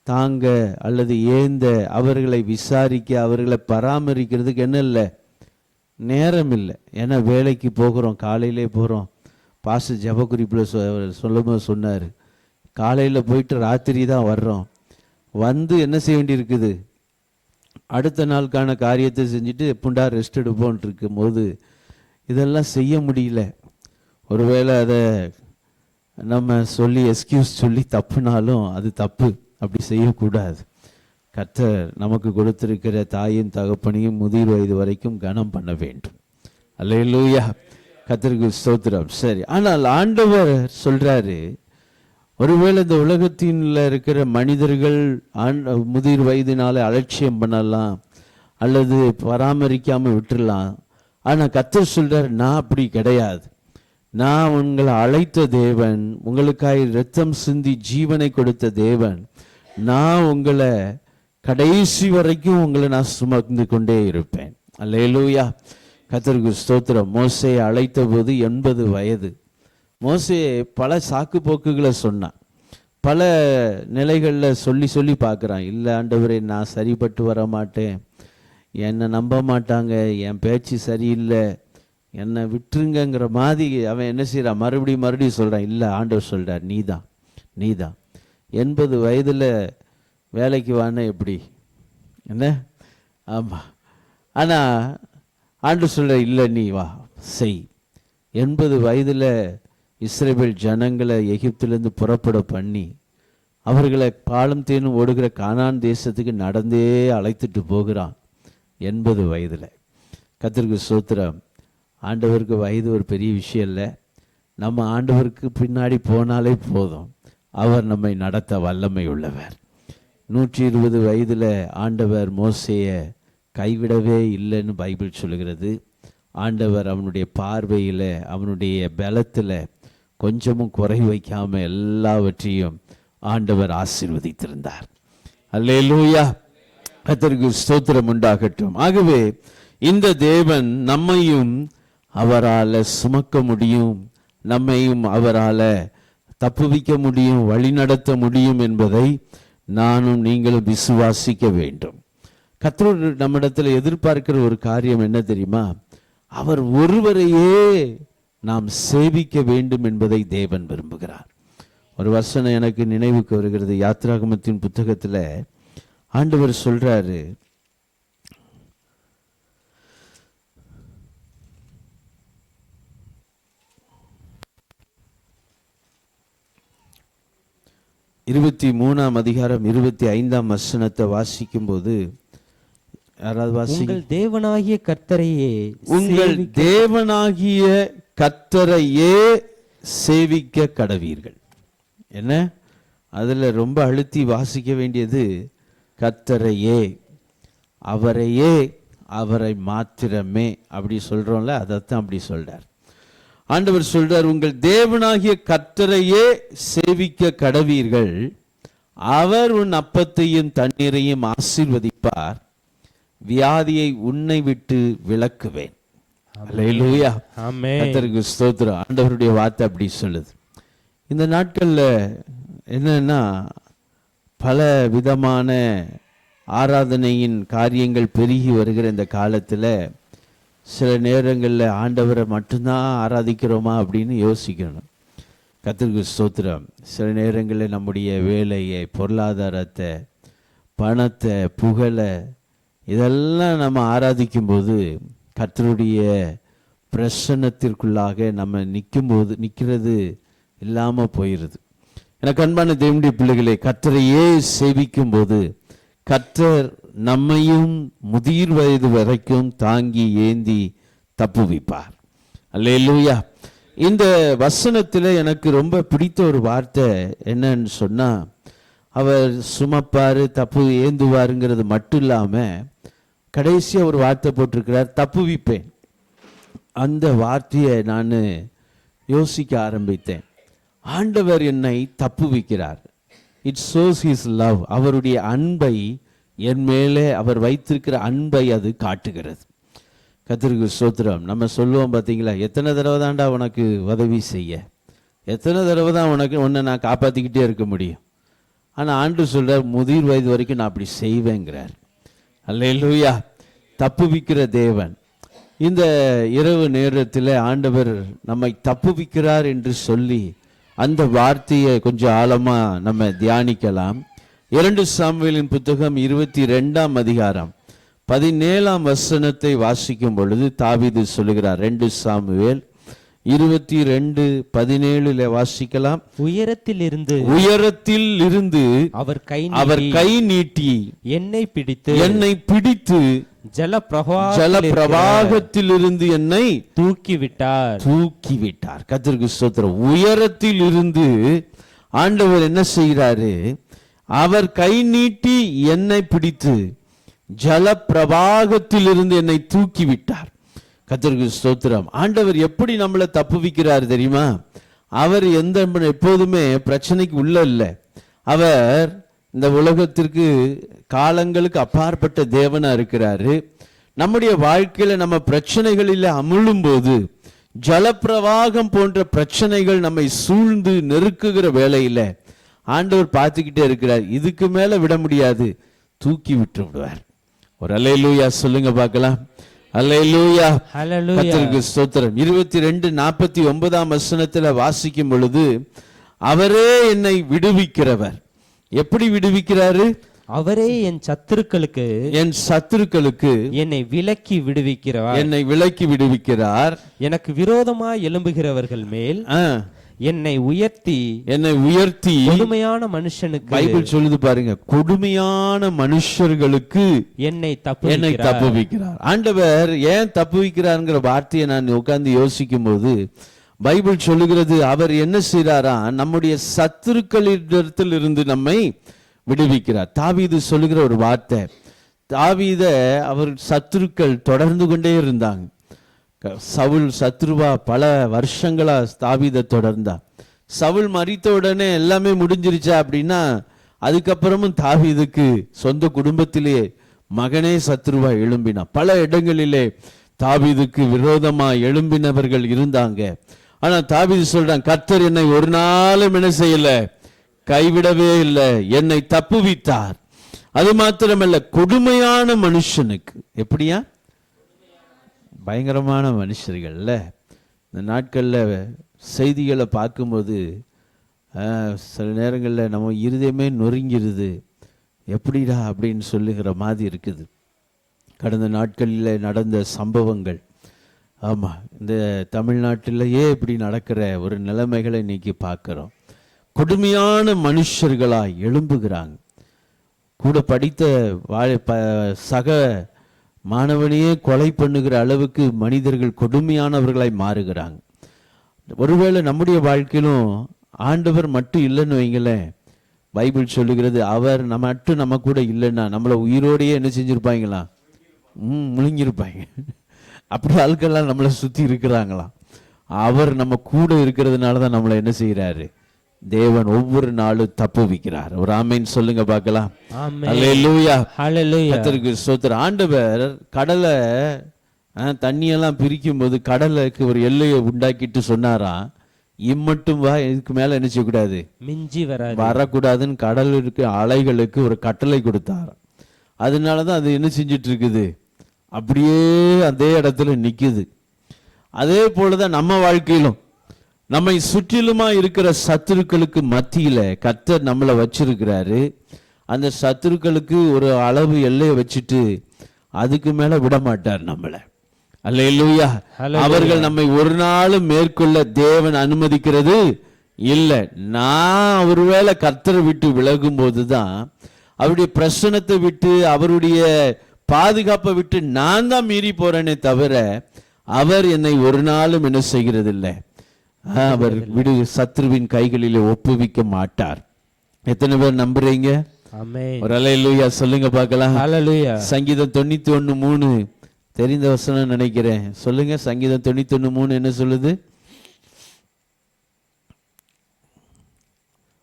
தாங்க அல்லது ஏந்த அவர்களை விசாரிக்க அவர்களை பராமரிக்கிறதுக்கு என்ன இல்லை, நேரம் இல்லை. ஏன்னா வேலைக்கு போகிறோம், காலையிலே போகிறோம். பாஸ்டர் ஜெபக்குறிப்பில் சொல்லும்போது சொன்னார், காலையில் போயிட்டு ராத்திரி தான் வர்றோம். வந்து என்ன செய்ய வேண்டியிருக்குது, அடுத்த நாளுக்கான காரியத்தை செஞ்சுட்டு எப்பண்டா ரெஸ்ட் எடுப்போன்ட்டு இருக்கும் போது இதெல்லாம் செய்ய முடியல. ஒருவேளை அதை நம்ம சொல்லி எக்ஸ்கியூஸ் சொல்லி தப்புனாலும் அது தப்பு, அப்படி செய்யக்கூடாது. கர்த்தர் நமக்கு கொடுத்திருக்கிற தாயும் தகப்பனையும் முதிர் வயது வரைக்கும் கனம் பண்ண வேண்டும். அல்லேலூயா, கர்த்தருக்கு ஸ்தோத்திரம். சரி, ஆனால் ஆண்டவர் சொல்றாரு, ஒருவேளை இந்த உலகத்தின்ல இருக்கிற மனிதர்கள் முதிர் வயதினால அலட்சியம் பண்ணலாம் அல்லது பராமரிக்காமல் விட்டுடலாம். ஆனால் கர்த்தர் சொல்றார், நான் அப்படி கிடையாது. நான் உங்களை அழைத்த தேவன், உங்களுக்காக இரத்தம் சிந்தி ஜீவனை கொடுத்த தேவன். நான் உங்களை கடைசி வரைக்கும் உங்களை நான் சுமந்து கொண்டே இருப்பேன். அல்லேலூயா, கர்த்தருக்கு ஸ்தோத்திரம். மோசேயை அழைத்த போது 80 வயது. மோசே பல சாக்கு போக்குகளை சொன்னான், பல நிலைகளில் சொல்லி சொல்லி பார்க்குறான். இல்லை ஆண்டவரே, நான் சரிப்பட்டு வர மாட்டேன், என்னை நம்ப மாட்டாங்க, என் பேச்சு சரியில்லை, என்னை விட்டுருங்கிற மாதிரி அவன் என்ன செய்கிறான், மறுபடியும் சொல்கிறான். இல்லை, ஆண்டவர் சொல்கிறார், நீதான் 80 வயதில் வேலைக்கு வான எப்படி என்ன? ஆமாம், ஆனால் ஆண்டவர் சொல்கிற, இல்லை நீ வா செய். 80 வயதில் இஸ்ரவேல் ஜனங்களை எகிப்திலேருந்து புறப்பட பண்ணி அவர்களை பாலும் தேனும் ஓடுகிற கானான் தேசத்துக்கு நடந்தே அழைத்துட்டு போகிறான் 80 வயதில். கர்த்தருக்கு ஸ்தோத்திரம். ஆண்டவருக்கு வயது ஒரு பெரிய விஷயம் இல்லை. நம்ம ஆண்டவருக்கு பின்னாடி போனாலே போதும், அவர் நம்மை நடத்த வல்லமை உள்ளவர். 120 வயதில் ஆண்டவர் மோசேயை கைவிடவே இல்லைன்னு பைபிள் சொல்லுகிறது. ஆண்டவர் அவனுடைய பார்வையில் அவனுடைய பலத்தில் கொஞ்சமும் குறை வைக்காமல் எல்லாவற்றையும் ஆண்டவர் ஆசீர்வதித்திருந்தார். அல்லேலூயா, கர்த்தருக்கு ஸ்தோத்திரம் உண்டாகட்டும். ஆகவே இந்த தேவன் நம்மையும் அவரால் சுமக்க முடியும், நம்மையும் அவரால் தப்புவிக்க முடியும், வழிநடத்த முடியும் என்பதை நானும் நீங்களும் விசுவாசிக்க வேண்டும். கர்த்தர் நம்மிடத்தில் எதிர்பார்க்கிற ஒரு காரியம் என்ன தெரியுமா? அவர் ஒருவரையே நாம் சேவிக்க வேண்டும் என்பதை தேவன் விரும்புகிறார். ஒரு வசனம் எனக்கு நினைவுக்கு வருகிறது. யாத்ராகமத்தின் புத்தகத்தில் ஆண்டவர் சொல்றாரு, இருபத்தி 3ஆம் அதிகாரம் 25ஆம் வசனத்தை வாசிக்கும் போது, யாராவது வாசி. உங்கள் தேவனாகிய கர்த்தரையே உங்கள் தேவனாகிய கர்த்தரையே சேவிக்க கடவீர்கள். என்ன, அதில் ரொம்ப அழுத்தி வாசிக்க வேண்டியது கர்த்தரையே, அவரையே, அவரை மாத்திரமே. அப்படி சொல்றோம்ல, அதைத்தான் அப்படி சொல்றார். ஆண்டவர் சொல்றார், உங்கள் தேவனாகிய கர்த்தரையே சேவிக்க கடவீர்கள், அவர் உன் அப்பத்தையும் தண்ணீரையும் ஆசீர்வதிப்பார், வியாதியை உன்னை விட்டு விலக்குவேன். அல்லேலூயா, கர்த்தருக்கு ஸ்தோத்திரம். ஆண்டவருடைய வார்த்தை அப்படி சொல்லுது. இந்த நாட்களில் என்னன்னா, பல விதமான ஆராதனையின் காரியங்கள் பெருகி வருகிற இந்த காலத்தில் சில நேரங்களில் ஆண்டவரை மட்டும்தான் ஆராதிக்கிறோமா அப்படின்னு யோசிக்கணும். கர்த்தருக்கு ஸ்தோத்திரம். சில நேரங்களில் நம்முடைய வேலையை, பொருளாதாரத்தை, பணத்தை, புகழை, இதெல்லாம் நம்ம ஆராதிக்கும்போது கர்த்தருடைய பிரசன்னத்திற்குள்ளாக நம்ம நிற்கிறது இல்லாமல் போயிடுது. எனக்கு அன்பான தேவனுடைய பிள்ளைகளை, கர்த்தரையே சேவிக்கும் போது கர்த்தர் நம்மையும் முதிர் வயது வரைக்கும் தாங்கி ஏந்தி தப்புவிப்பார். அல்லேலூயா. இந்த வசனத்தில் எனக்கு ரொம்ப பிடித்த ஒரு வார்த்தை என்னன்னு சொன்னா, அவர் சுமப்பாரு, தப்பு ஏந்துவாருங்கிறது மட்டும் இல்லாம கடைசியாக ஒரு வார்த்தை போட்டிருக்கிறார், தப்புவிப்பேன். அந்த வார்த்தையை நான் யோசிக்க ஆரம்பித்தேன். ஆண்டவர் என்னை தப்புவிக்கிறார். It shows his love. அவருடைய அன்பை, என் மேலே அவர் வைத்திருக்கிற அன்பை அது காட்டுகிறது. கர்த்தருக்கு ஸ்தோத்திரம். நம்ம சொல்லுவோம் பார்த்தீங்களா, எத்தனை தடவை தான்டா உனக்கு உதவி செய்ய, எத்தனை தடவை தான் உன்னை நான் காப்பாற்றிக்கிட்டே இருக்க முடியும். ஆனால் ஆண்டவர் சொல்கிறார், முதிர் வயது வரைக்கும் நான் அப்படி செய்வேங்கிறார். அல்லேலூயா. தப்புவிக்கிற தேவன். இந்த இரவு நேரத்தில் ஆண்டவர் நம்மை தப்புவிக்கிறார் என்று சொல்லி அந்த வார்த்தையை கொஞ்சம் ஆழமாக நம்ம தியானிக்கலாம். 2 சாமுவேலின் புத்தகம் 22ஆம் அதிகாரம் 17ஆம் வசனத்தை வாசிக்கும் பொழுது தாவீது சொல்லுகிறார். 2 சாமுவேல் 22:17 வாசிக்கலாம். உயரத்தில் இருந்து அவர் கை நீட்டி என்னை பிடித்து ஜலப்பிரவாகத்திலிருந்து என்னை தூக்கி விட்டார். கர்த்தருக்கு ஸ்தோத்திரம். உயரத்தில் இருந்து ஆண்டவர் என்ன செய்கிறாரு? அவர் கை நீட்டி என்னை பிடித்து ஜலப்பிரவாகத்திலிருந்து என்னை தூக்கி விட்டார். கர்த்தருக்கு ஸ்தோத்திரம். ஆண்டவர் எப்படி நம்மளை தப்புவிக்கிறார் தெரியுமா? அவர் எப்போதுமே பிரச்சனைக்கு உள்ள இல்லை. அவர் இந்த உலகத்திற்கு காலங்களுக்கு அப்பாற்பட்ட தேவனா இருக்கிறாரு. நம்முடைய வாழ்க்கையில நம்ம பிரச்சனைகளில் அமுழும் போது, ஜலப்பிரவாகம் போன்ற பிரச்சனைகள் நம்மை சூழ்ந்து நெருக்குகிற வேளையில ஆண்டவர் பார்த்துக்கிட்டே இருக்கிறார். இதுக்கு மேல விட முடியாது, தூக்கி விட்டு விடுவார். ஒரு அல்லேலூயா சொல்லுங்க பார்க்கலாம். அல்லேலூயா. கர்த்தருக்கு ஸ்தோத்திரம். 22:49 வசனத்துல வாசிக்கும் பொழுது, அவரே என்னை விடுவிக்கிறவர். எப்படி விடுவிக்கிறாரு? அவரே என் சத்துருக்களுக்கு என்னை விலக்கி விடுவிக்கிறார். எனக்கு விரோதமாய் எழும்புகிறவர்கள் மேல் என்னை உயர்த்தி கொடுமையான மனுஷனுக்கு, பைபிள் சொல்லுது பாருங்க, கொடுமையான மனுஷர்களுக்கு என்னை தப்புவிக்கிறார். ஆண்டவர் ஏன் தப்புவிக்கிறார்ங்கிற வார்த்தையை நான் உட்கார்ந்து யோசிக்கும் போது பைபிள் சொல்லுகிறது, அவர் என்ன செய்றாரா, நம்முடைய சத்துருக்களிடத்தில் இருந்து நம்மை விடுவிக்கிறார். தாவீது சொல்லுகிற ஒரு வார்த்தை, தாவீத அவர் சத்துருக்கள் தொடர்ந்து கொண்டே இருந்தாங்க. சவுல் சத்ருவா பல வருஷங்களா தாவீதை தொடர்ந்தா. சவுல் மரித்த உடனே எல்லாமே முடிஞ்சிருச்சா அப்படின்னா, அதுக்கப்புறமும் தாவீதுக்கு சொந்த குடும்பத்திலே மகனே சத்ருவா எழும்பினா. பல இடங்களிலே தாவீதுக்கு விரோதமா எழும்பினவர்கள் இருந்தாங்க. ஆனா தாவீது சொல்றான், கர்த்தர் என்னை ஒரு நாளும் என்ன செய்யல, கைவிடவே இல்லை, என்னை தப்புவித்தார். அது மாத்திரமல்ல, கொடுமையான மனுஷனுக்கு. எப்படியா? பயங்கரமான மனுஷர்கள்ல. இந்த நாட்களில் செய்திகளை பார்க்கும்போது சில நேரங்களில் நம்ம இருதயமே நொறுங்கிருது. எப்படிடா அப்படின்னு சொல்லுகிற மாதிரி இருக்குது. கடந்த நாட்களில் நடந்த சம்பவங்கள். ஆமாம், இந்த தமிழ்நாட்டிலேயே இப்படி நடக்கிற ஒரு நிலைமைகளை இன்னைக்கு பார்க்குறோம். கொடுமையான மனுஷர்களாய் எழும்புகிறாங்க. கூட படித்த சக மாணவனையே கொலை பண்ணுகிற அளவுக்கு மனிதர்கள் கொடுமையானவர்களாய் மாறுகிறாங்க. ஒருவேளை நம்முடைய வாழ்க்கையிலும் ஆண்டவர் மட்டும் இல்லைன்னு வைங்களேன், பைபிள் சொல்லுகிறது, அவர் நம்ம கூட இல்லைன்னா நம்மளை உயிரோடையே என்ன செஞ்சிருப்பாங்களா? முழுங்கிருப்பாங்க. அப்படி ஆட்கள்லாம் நம்மளை சுற்றி இருக்கிறாங்களாம். அவர் நம்ம கூட இருக்கிறதுனால தான் நம்மளை என்ன செய்யறாரு? தேவன் ஒவ்வொரு நாளும் தப்புவிக்கிறார். ஒரு ஆமென் சொல்லுங்க பார்க்கலாம். அல்லேலூயா. கர்த்தருக்கு ஸ்தோத்திரம். ஆண்டவர் கடலை தண்ணியெல்லாம் பிரிக்கும் போது கடலுக்கு ஒரு எல்லையை உண்டாக்கிட்டு சொன்னாரா, இம்மட்டும் வா, இதுக்கு மேல என்ன செய்யக்கூடாது, மிஞ்சி வரக்கூடாதுன்னு கடலுக்கு அலைகளுக்கு ஒரு கட்டளை கொடுத்தாராம். அதனாலதான் அது என்ன செஞ்சிட்டு இருக்குது, அப்படியே அதே இடத்துல நிக்குது. அதே போலதான் நம்ம வாழ்க்கையிலும் நம்மை சுற்றிலுமா இருக்கிற சத்துருக்களுக்கு மத்தியில கர்த்தர் நம்மளை வச்சிருக்கிறாரு. அந்த சத்துருக்களுக்கு ஒரு அளவு எல்லையை வச்சுட்டு அதுக்கு மேல விட மாட்டார் நம்மளை. அல்லேலூயா. அவர்கள் நம்மை ஒரு நாளும் மேற்கொள்ள தேவன் அனுமதிக்கிறது இல்லை. நான் ஒருவேளை கர்த்தரை விட்டு விலகும் போதுதான், அவருடைய பிரசனத்தை விட்டு அவருடைய பாதுகாப்பை விட்டு நான் தான் மீறி போறேனே தவிர அவர் என்னை ஒரு நாளும் என்ன செய்கிறது இல்லை, அவர் சத்ருவின் கைகளிலே ஒப்புவிக்க மாட்டார். எத்தனை பேர் நம்புறீங்க? ஆமென். ஒரு அல்லேலூயா சொல்லுங்க பார்க்கலாம். ஹalleluya. சங்கீதம் 91:3 தெரிந்த வசனம் நினைக்கிறேன். சொல்லுங்க, சங்கீதம் 91:3 என்ன சொல்லுது?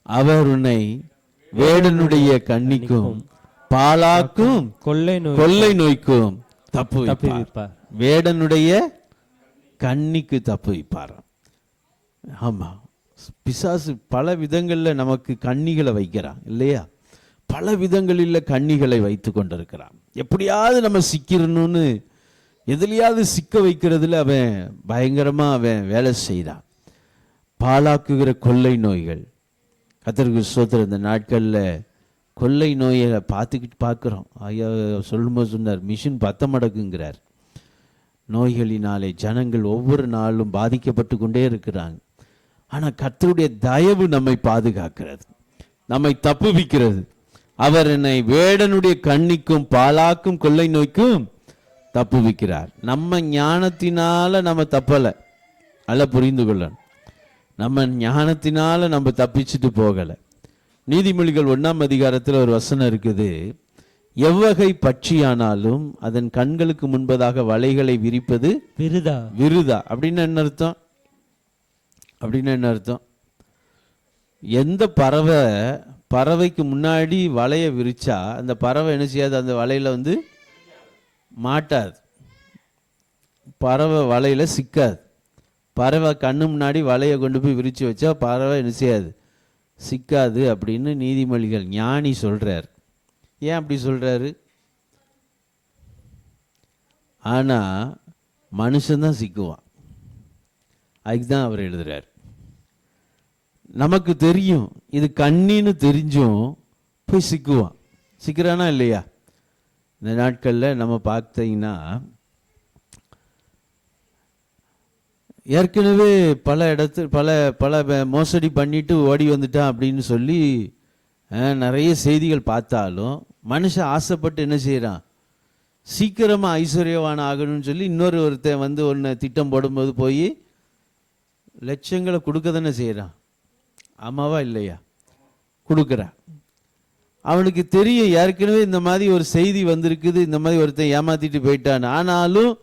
அவர் உன்னை வேடனுடைய கண்ணிக்கும் பாலாக்கும் கொள்ளை நோய்க்கும் தப்புவிப்பார். வேடனுடைய கண்ணிக்கு தப்புவிப்பார். ஆமா, பிசாசு பல விதங்கள்ல நமக்கு கண்ணிகளை வைக்கிறான் இல்லையா? பல விதங்களில் கண்ணிகளை வைத்து கொண்டிருக்கிறான். எப்படியாவது நம்ம சிக்கிறணும்னு எதுலையாவது சிக்க வைக்கிறதுல அவன் பயங்கரமா அவன் வேலை செய்கிறான். பாலாக்குகிற கொள்ளை நோய்கள், கர்த்தருக்கு ஸ்தோத்திரம். இந்த நாட்களில் கொள்ளை நோயை பார்க்குறோம். ஐயா சொல்லும்போது சொன்னார், மிஷின் 10 மடங்குங்கிறார். நோய்களினாலே ஜனங்கள் ஒவ்வொரு நாளும் பாதிக்கப்பட்டு கொண்டே இருக்கிறாங்க. ஆனால் கர்த்தருடைய தயவு நம்மை பாதுகாக்கிறது, நம்மை தப்புவிக்கிறது. அவர் என்னை வேடனுடைய கண்ணிக்கும் பாலாக்கும் கொள்ளை நோய்க்கும் தப்புவிக்கிறார். நம்ம ஞானத்தினால நம்ம தப்பலை, அல்ல புரிந்து கொள்ளணும். நம்ம ஞானத்தினால நம்ம தப்பிச்சுட்டு போகலை. நீதிமொழிகள் 1ஆம் அதிகாரத்தில் ஒரு வசனம் இருக்குது, எவ்வகை பட்சியானாலும் அதன் கண்களுக்கு முன்பதாக வலைகளை விரிப்பது விருதா. அப்படின்னு என்ன அர்த்தம்? எந்த பறவைக்கு முன்னாடி வலையை விரிச்சா அந்த பறவை என்ன செய்யாது? அந்த வலையில மாட்டாது, பறவை வலையில சிக்காது. பறவை கண்ணு முன்னாடி வலையை கொண்டு போய் விரிச்சு வச்சா பறவை என்ன செய்யாது? சிக்காது அப்படின்னு நீதிமொழிகள் ஞானி சொல்றார். ஏன் அப்படி சொல்றாரு? ஆனா மனுஷன்தான் சிக்குவான். அதுக்குதான் அவர் எழுதுறார். நமக்கு தெரியும் இது கண்ணின்னு தெரிஞ்சும் போய் சிக்குவான். சிக்கிறானா இல்லையா? இந்த நாட்களில் நம்ம பார்த்தீங்கன்னா ஏற்கனவே பல இடத்துல பல மோசடி பண்ணிட்டு ஓடி வந்துட்டான் அப்படின்னு சொல்லி நிறைய செய்திகள் பார்த்தாலும் மனுஷன் ஆசைப்பட்டு என்ன செய்கிறான்? சீக்கிரமாக ஐஸ்வர்யவான் ஆகணும்னு சொல்லி ஒருத்தன் ஒன்று திட்டம் போடும்போது போய் லட்சங்களை கொடுக்க தானே செய்கிறான். ஆமாவா இல்லையா? கொடுக்குறான். அவனுக்கு தெரியும் ஏற்கனவே இந்த மாதிரி ஒரு செய்தி வந்திருக்குது, இந்த மாதிரி ஒருத்தன் ஏமாத்திட்டு போயிட்டான். ஆனாலும்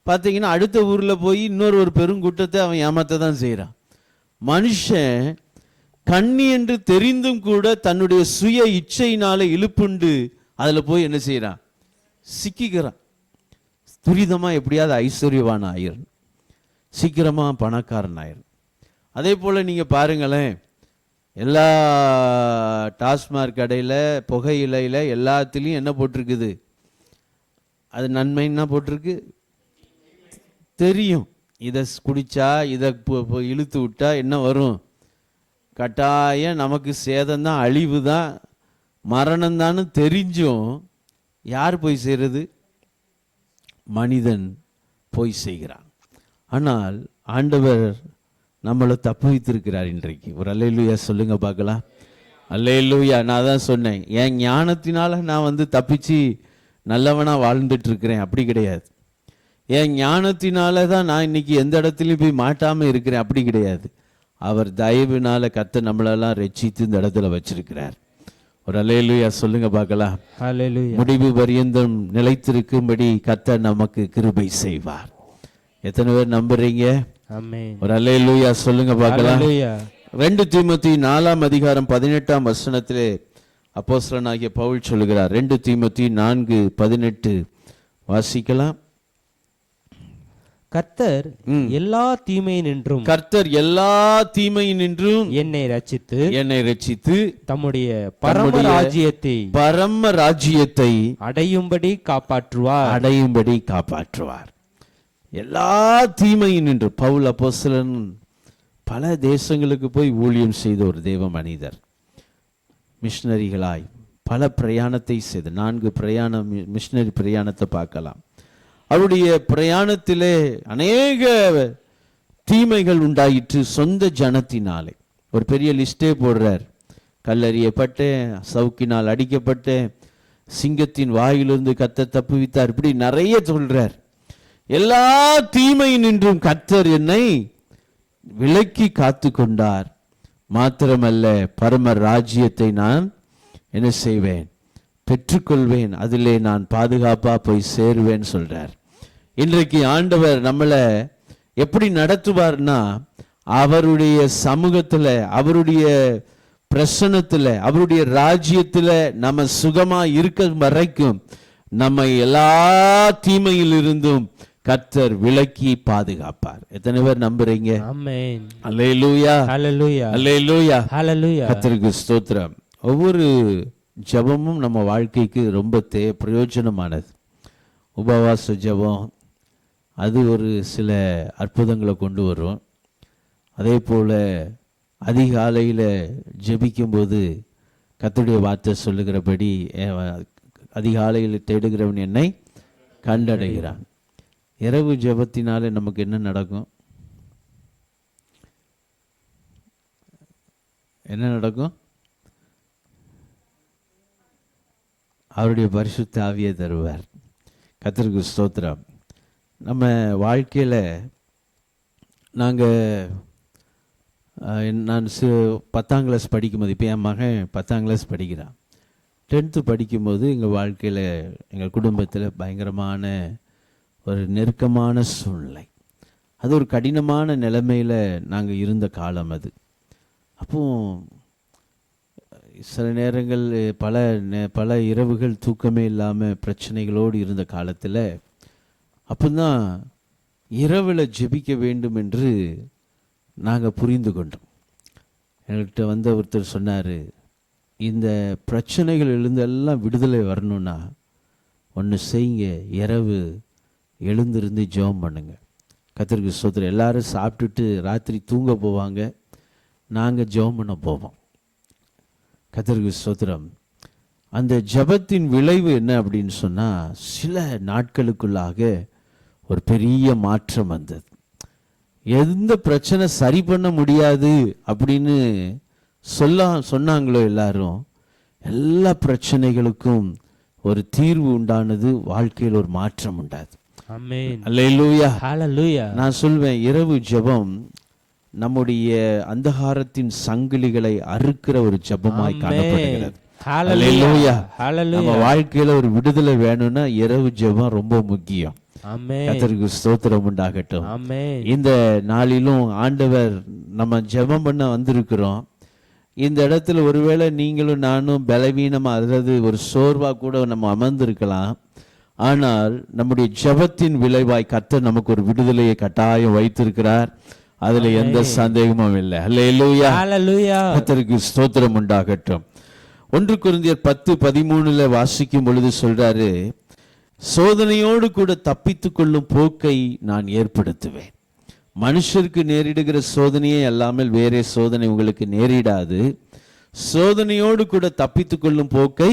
பார்த்தீங்கன்னா அடுத்த ஊரில் போய் ஒரு பெருங்கூட்டத்தை அவன் ஏமாத்த தான் செய்கிறான். மனுஷன் கண்ணி என்று தெரிந்தும் கூட தன்னுடைய சுய இச்சையினால இழுப்புண்டு அதில் போய் என்ன செய்கிறான்? சிக்கிக்கிறான். துரிதமாக எப்படியாவது ஐஸ்வர்யவான் ஆயிரும், சீக்கிரமாக பணக்காரன் ஆயிரும். அதே போல் நீங்கள் பாருங்களேன், எல்லா டாஸ்மாக் கடையில் புகையிலையில் எல்லாத்துலேயும் என்ன போட்டிருக்குது? அது நன்மைன்னா போட்டிருக்கு, தெரியும். இதை குடித்தா இதை இழுத்து விட்டா என்ன வரும்? கட்டாயம் நமக்கு சேதம்தான், அழிவு தான், மரணம்தான்னு தெரிஞ்சும் யார் போய் செய்கிறது? மனிதன் போய் செய்கிறான். ஆனால் ஆண்டவர் நம்மளை தப்பு வைத்திருக்கிறார் இன்றைக்கு. ஒரு அல்லேலூயா சொல்லுங்க பார்க்கலாம். அல்லேலூயா. நான் தான் சொன்னேன், என் ஞானத்தினால நான் தப்பிச்சு நல்லவனா வாழ்ந்துட்டு இருக்கிறேன், அப்படி கிடையாது. என் ஞானத்தினால தான் நான் இன்னைக்கு எந்த இடத்துலையும் போய் மாட்டாமல் இருக்கிறேன், அப்படி கிடையாது. அவர் தயவுனால கர்த்தர் நம்மளெல்லாம் ரட்சித்து இந்த இடத்துல வச்சிருக்கிறார். ஒரு அல்லேலூயா சொல்லுங்க பார்க்கலாம். முடிவு பரியந்தம் நிலைத்திருக்கும்படி கர்த்தர் நமக்கு கிருபை செய்வார். எத்தனை பேர் நம்புறீங்க? ஒரு அல்லேலூயா சொல்லுங்க பார்க்கலாம். 2 தீமோத்தேயு 4ஆம் அதிகாரம் 18ஆம் வசனத்திலே அப்போஸ்தலனாகிய பவுல் சொல்லுகிறார். 2 தீமோத்தேயு 4:18 வாசிக்கலாம். கர்த்தர் எல்லா தீமையினின்றும் என்னை ரட்சித்து தம்முடைய பரம ராஜ்யத்தை அடையும்படி காப்பாற்றுவார். எல்லா தீமையினின்றும். பவுல் அப்போஸ்தலன் பல தேசங்களுக்கு போய் ஊழியம் செய்த ஒரு தேவ மனிதர். மிஷனரிகளாய் பல பிரயாணத்தை செய்த 4 மிஷனரி பிரயாணத்தை பார்க்கலாம். அவருடைய பிரயாணத்திலே அநேக தீமைகள் உண்டாயிற்று சொந்த ஜனத்தினாலே. ஒரு பெரிய லிஸ்டே போடுறார். கல்லறியப்பட்டேன், சவுக்கினால் அடிக்கப்பட்டேன், சிங்கத்தின் வாயிலிருந்து கர்த்தர் தப்புவித்தார், இப்படி நிறைய சொல்றார். எல்லா தீமையினின்றும் கர்த்தர் என்னை விலக்கி காத்து கொண்டார். மாத்திரமல்ல, பரம ராஜ்யத்தை நான் என்ன செய்வேன், பெற்றுக்கொள்வேன், அதிலே நான் பாதுகாப்பா போய் சேருவேன் சொல்றார். இன்றைக்கு ஆண்டவர் நம்மளை எப்படி நடத்துவார்னா, அவருடைய சமூகத்துல, அவருடைய பிரசன்னத்துல, அவருடைய ராஜ்யத்துல நம்ம சுகமா இருக்க வரைக்கும் நம்மை எல்லா தீமையிலிருந்தும் கர்த்தர் விலக்கி பாதுகாப்பார். எத்தனை பேர் நம்புறீங்க? ஆமென். அல்லேலூயா, ஹல்லேலூயா, அல்லேலூயா, ஹல்லேலூயா. கர்த்தருக்கு ஸ்தோத்திரம். ஒவ்வொரு ஜெபமும் நம்ம வாழ்க்கைக்கு ரொம்ப பிரயோஜனமானது. உபவாச ஜெபம் அது ஒரு சில அற்புதங்களை கொண்டு வரும். அதே போல் அதிகாலையில் ஜெபிக்கும்போது கர்த்தருடைய வார்த்தை சொல்லுகிறபடி அதிகாலையில் தேடுகிறவன் என்னை கண்டடைகிறான். இரவு ஜெபத்தினாலே நமக்கு என்ன நடக்கும்? என்ன நடக்கும்? அவருடைய பரிசுத்த ஆவியை தருவார். கர்த்தருக்கு ஸ்தோத்திரம். நம்ம வாழ்க்கையில் நான் 10ஆம் கிளாஸ் படிக்கும்போது, இப்போ என் மகன் 10ஆம் கிளாஸ் படிக்கிறான். 10th படிக்கும்போது எங்கள் வாழ்க்கையில், எங்கள் குடும்பத்தில் பயங்கரமான ஒரு நெருக்கமான சூழ்நிலை. அது ஒரு கடினமான நிலைமையில் நாங்கள் இருந்த காலம் அது. அப்போ சில நேரங்கள் பல இரவுகள் தூக்கமே இல்லாமல் பிரச்சனைகளோடு இருந்த காலத்தில், அப்போதான் இரவில் ஜெபிக்க வேண்டும் என்று நாங்கள் புரிந்து கொண்டோம். எங்கள்கிட்ட வந்த ஒருத்தர் சொன்னார், இந்த பிரச்சனைகள் எழுந்தெல்லாம் விடுதலை வரணும்னா ஒன்று செய்யுங்க, இரவு எழுந்திருந்து ஜெபம் பண்ணுங்க. கர்த்தருக்கு ஸ்தோத்திரம். எல்லாரும் சாப்பிட்டுட்டு ராத்திரி தூங்க போவாங்க, நாங்கள் ஜெபம் பண்ண போவோம். கர்த்தருக்கு ஸ்தோத்திரம். அந்த ஜெபத்தின் விளைவு என்ன அப்படின்னு சொன்னால், சில நாட்களுக்குள்ளாக ஒரு பெரிய மாற்றம் வந்தது. எந்த பிரச்சனை சரி பண்ண முடியாது அப்படின்னு சொன்னாங்களோ எல்லாரும், எல்லா பிரச்சனைகளுக்கும் ஒரு தீர்வு உண்டானது, வாழ்க்கையில் ஒரு மாற்றம் உண்டாது. ஆமென். அல்லேலூயா, ஹல்லேலூயா. நான் சொல்வேன், இரவு ஜெபம் நம்முடைய அந்தகாரத்தின் சங்கிலிகளை அறுக்கிற ஒரு ஜெபமாய் காணப்படுகிறது. ஹல்லேலூயா, நம்ம வாழ்க்கையில ஒரு விடுதலை வேணும்னா இரவு ஜெபம் ரொம்ப முக்கியம். ஆமென். கர்த்தருக்கு ஸ்தோத்திரம் உண்டாகட்டும். ஆமென். இந்த நாளிலும் ஆண்டவர் நம்ம ஜெபம் பண்ண வந்திருக்கிறோம். இந்த இடத்துல ஒருவேளை நீங்களும் நானும் பலவீனமா அல்லது ஒரு சோர்வா கூட நம்ம அமர்ந்திருக்கலாம். ஆனால் நம்முடைய ஜெபத்தின் விளைவாய் கர்த்தர் நமக்கு ஒரு விடுதலையை கட்டாயம் வைத்திருக்கிறார். அதுல எந்த சந்தேகமும் இல்லை. அல்லேலூயா, ஹல்லேலூயா. கர்த்தருக்கு ஸ்தோத்திரம் உண்டாகட்டும். 1 கொரிந்தியர் 10:13 வாசிக்கும் பொழுது சொல்றாரு, சோதனையோடு கூட தப்பித்துக் கொள்ளும் போக்கை நான் ஏற்படுத்துவேன். மனுஷருக்கு நேரிடுகிற சோதனையே அல்லாமல் வேறே சோதனை உங்களுக்கு நேரிடாது. சோதனையோடு கூட தப்பித்துக் கொள்ளும் போக்கை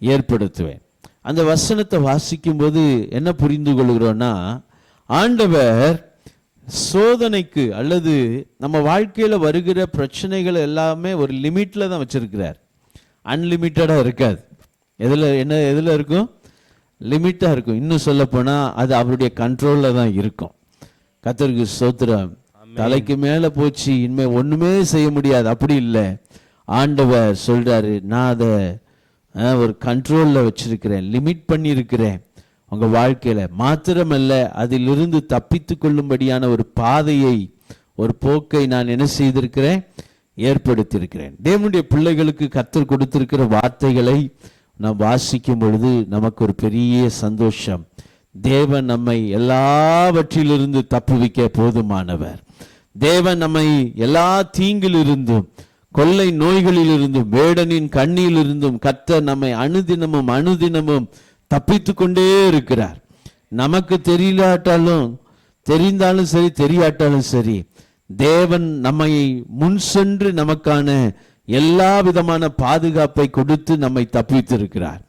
ஏற்படுத்துவேன். அந்த வசனத்தை வாசிக்கும் போது என்ன புரிந்து கொள்கிறோம்னா, ஆண்டவர் சோதனைக்கு அல்லது நம்ம வாழ்க்கையில வருகிற பிரச்சனைகள் எல்லாமே ஒரு லிமிட்ல தான் வச்சிருக்கிறார். அன்லிமிட்டடா இருக்காது. எதுல இருக்கும்? லிமிட்டா இருக்கும். இன்னும் சொல்ல போனா அது அவருடைய கண்ட்ரோல்ல தான் இருக்கும். கர்த்தருக்கு ஸ்தோத்திரம். தலைக்கு மேல போச்சு, இனிமே ஒண்ணுமே செய்ய முடியாது, அப்படி இல்லை. ஆண்டவர் சொல்றாரு, நான் அதை ஒரு கண்ட்ரோல்ல வச்சிருக்கிறேன், லிமிட் பண்ணி இருக்கிறேன் உங்க வாழ்க்கையில. மாத்திரமல்ல, அதிலிருந்து தப்பித்து கொள்ளும்படியான ஒரு பாதையை, ஒரு போக்கை நான் என்ன செய்திருக்கிறேன், ஏற்படுத்தியிருக்கிறேன். தேவனுடைய பிள்ளைகளுக்கு கர்த்தர் கொடுத்திருக்கிற வார்த்தைகளை நாம் வாசிக்கும் பொழுது நமக்கு ஒரு பெரிய சந்தோஷம். தேவன் நம்மை எல்லாவற்றிலிருந்து தப்புவிக்க போதுமானவர். தேவன் நம்மை எல்லா தீங்கிலிருந்தும், கொள்ளை நோய்களிலிருந்தும், வேடனின் கண்ணியிலிருந்தும் கர்த்தர் நம்மை அனுதினமும் தப்பித்து கொண்டே இருக்கிறார். நமக்கு தெரிந்தாலும் சரி, தெரியாட்டாலும் சரி, தேவன் நம்மை முன் சென்று நமக்கான எல்லா விதமான பாதுகாப்பை கொடுத்து நம்மை தப்பித்திருக்கிறார்.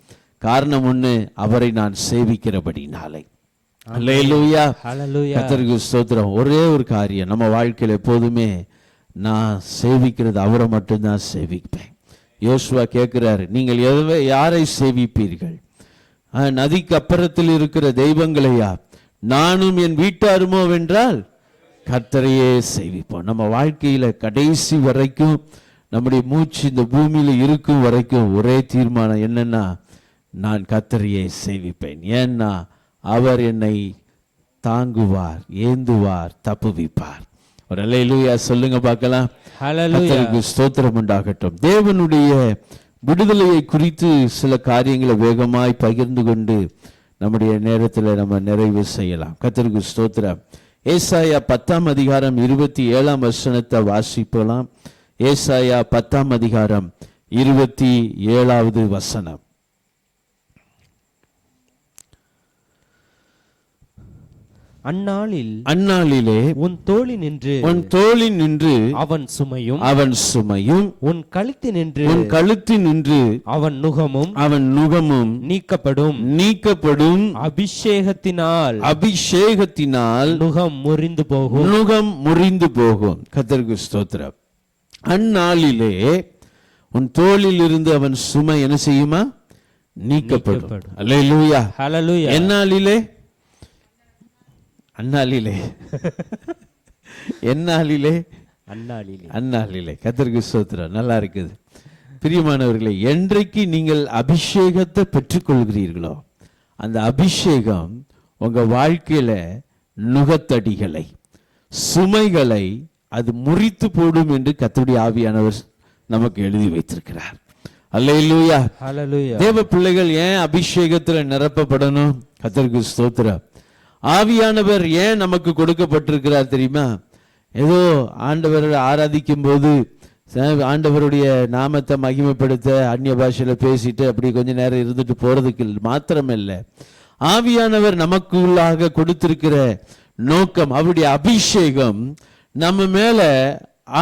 காரணம் ஒண்ணு, அவரை நான் சேவிக்கிறபடினாலே. அல்லேலூயா, கர்த்தருக்கு ஸ்தோத்திரம். ஒரே ஒரு காரியம், நம்ம வாழ்க்கையில் எப்போதுமே நான் சேவிக்கிறது அவரை மட்டும்தான் சேவிப்பேன். யோசுவா கேட்கிறாரு, நீங்கள் யாரை சேவிப்பீர்கள்? நதிக்கு அப்புறத்தில் இருக்கிற தெய்வங்களையா? நானும் என் வீட்டாருமோ வென்றால் கர்த்தரையே சேவிப்போம். நம்ம வாழ்க்கையில கடைசி வரைக்கும், நம்முடைய மூச்சு இந்த பூமியில இருக்கும் வரைக்கும் ஒரே தீர்மானம் என்னன்னா, நான் கர்த்தரையே சேவிப்பேன். ஏன்னா அவர் என்னை தாங்குவார், ஏந்துவார், தப்புவிப்பார். ஒரு அல்லேலூயா சொல்லுங்க பார்க்கலாம். கர்த்தருக்கு ஸ்தோத்திரம் உண்டாகட்டும். தேவனுடைய விடுதலையை குறித்து சில காரியங்களை வேகமாய் பகிர்ந்து கொண்டு நம்முடைய நேரத்தில் நம்ம நிறைவு செய்யலாம். கர்த்தருக்கு ஸ்தோத்திரம். ஏசாயா 10ஆம் அதிகாரம் 27ஆம் வசனத்தை வாசிப்பலாம். ஏசாயா 10ஆம் அதிகாரம் 27வது வசனம். அந்நாளிலே உன் தோளில் நின்று அவன் சுமையும் உன் கழுத்தில் நின்று அவன் நுகமும் நீக்கப்படும். அபிஷேகத்தினால் நுகம் முறிந்து போகும். கர்த்தருக்கு ஸ்தோத்திரம். அந்நாளிலே உன் தோளில் இருந்து அவன் சுமை என்ன செய்யுமா? நீக்கப்படும். அல்லேலூயா. எந்நாளிலே? அந்நாளிலே. கர்த்தருக்கு ஸ்தோத்திரம். நல்லா இருக்குது. பிரியமானவர்களே, என்றைக்கு நீங்கள் அபிஷேகத்தை பெற்றுக்கொள்கிறீர்களோ அந்த அபிஷேகம் உங்க வாழ்க்கையில நுகத்தடிகளை, சுமைகளை அது முறித்து போடும் என்று கர்த்தருடைய ஆவியானவர் நமக்கு எழுதி வைத்திருக்கிறார். அல்லேலூயா. தேவ பிள்ளைகள் ஏன் அபிஷேகத்துல நிரப்பப்படணும்? கர்த்தருக்கு ஸ்தோத்திரம். ஆவியானவர் ஏன் நமக்கு கொடுக்கப்பட்டிருக்கிறார் தெரியுமா? ஏதோ ஆண்டவரை ஆராதிக்கும் போது ஆண்டவருடைய நாமத்தை மகிமைப்படுத்த அந்நிய பாஷையில பேசிட்டு அப்படி கொஞ்ச நேரம் இருந்துட்டு போறதுக்கு மாத்திரமல்ல, ஆவியானவர் நமக்குள்ளாக கொடுத்திருக்கிற நோக்கம், அவருடைய அபிஷேகம் நம்ம மேல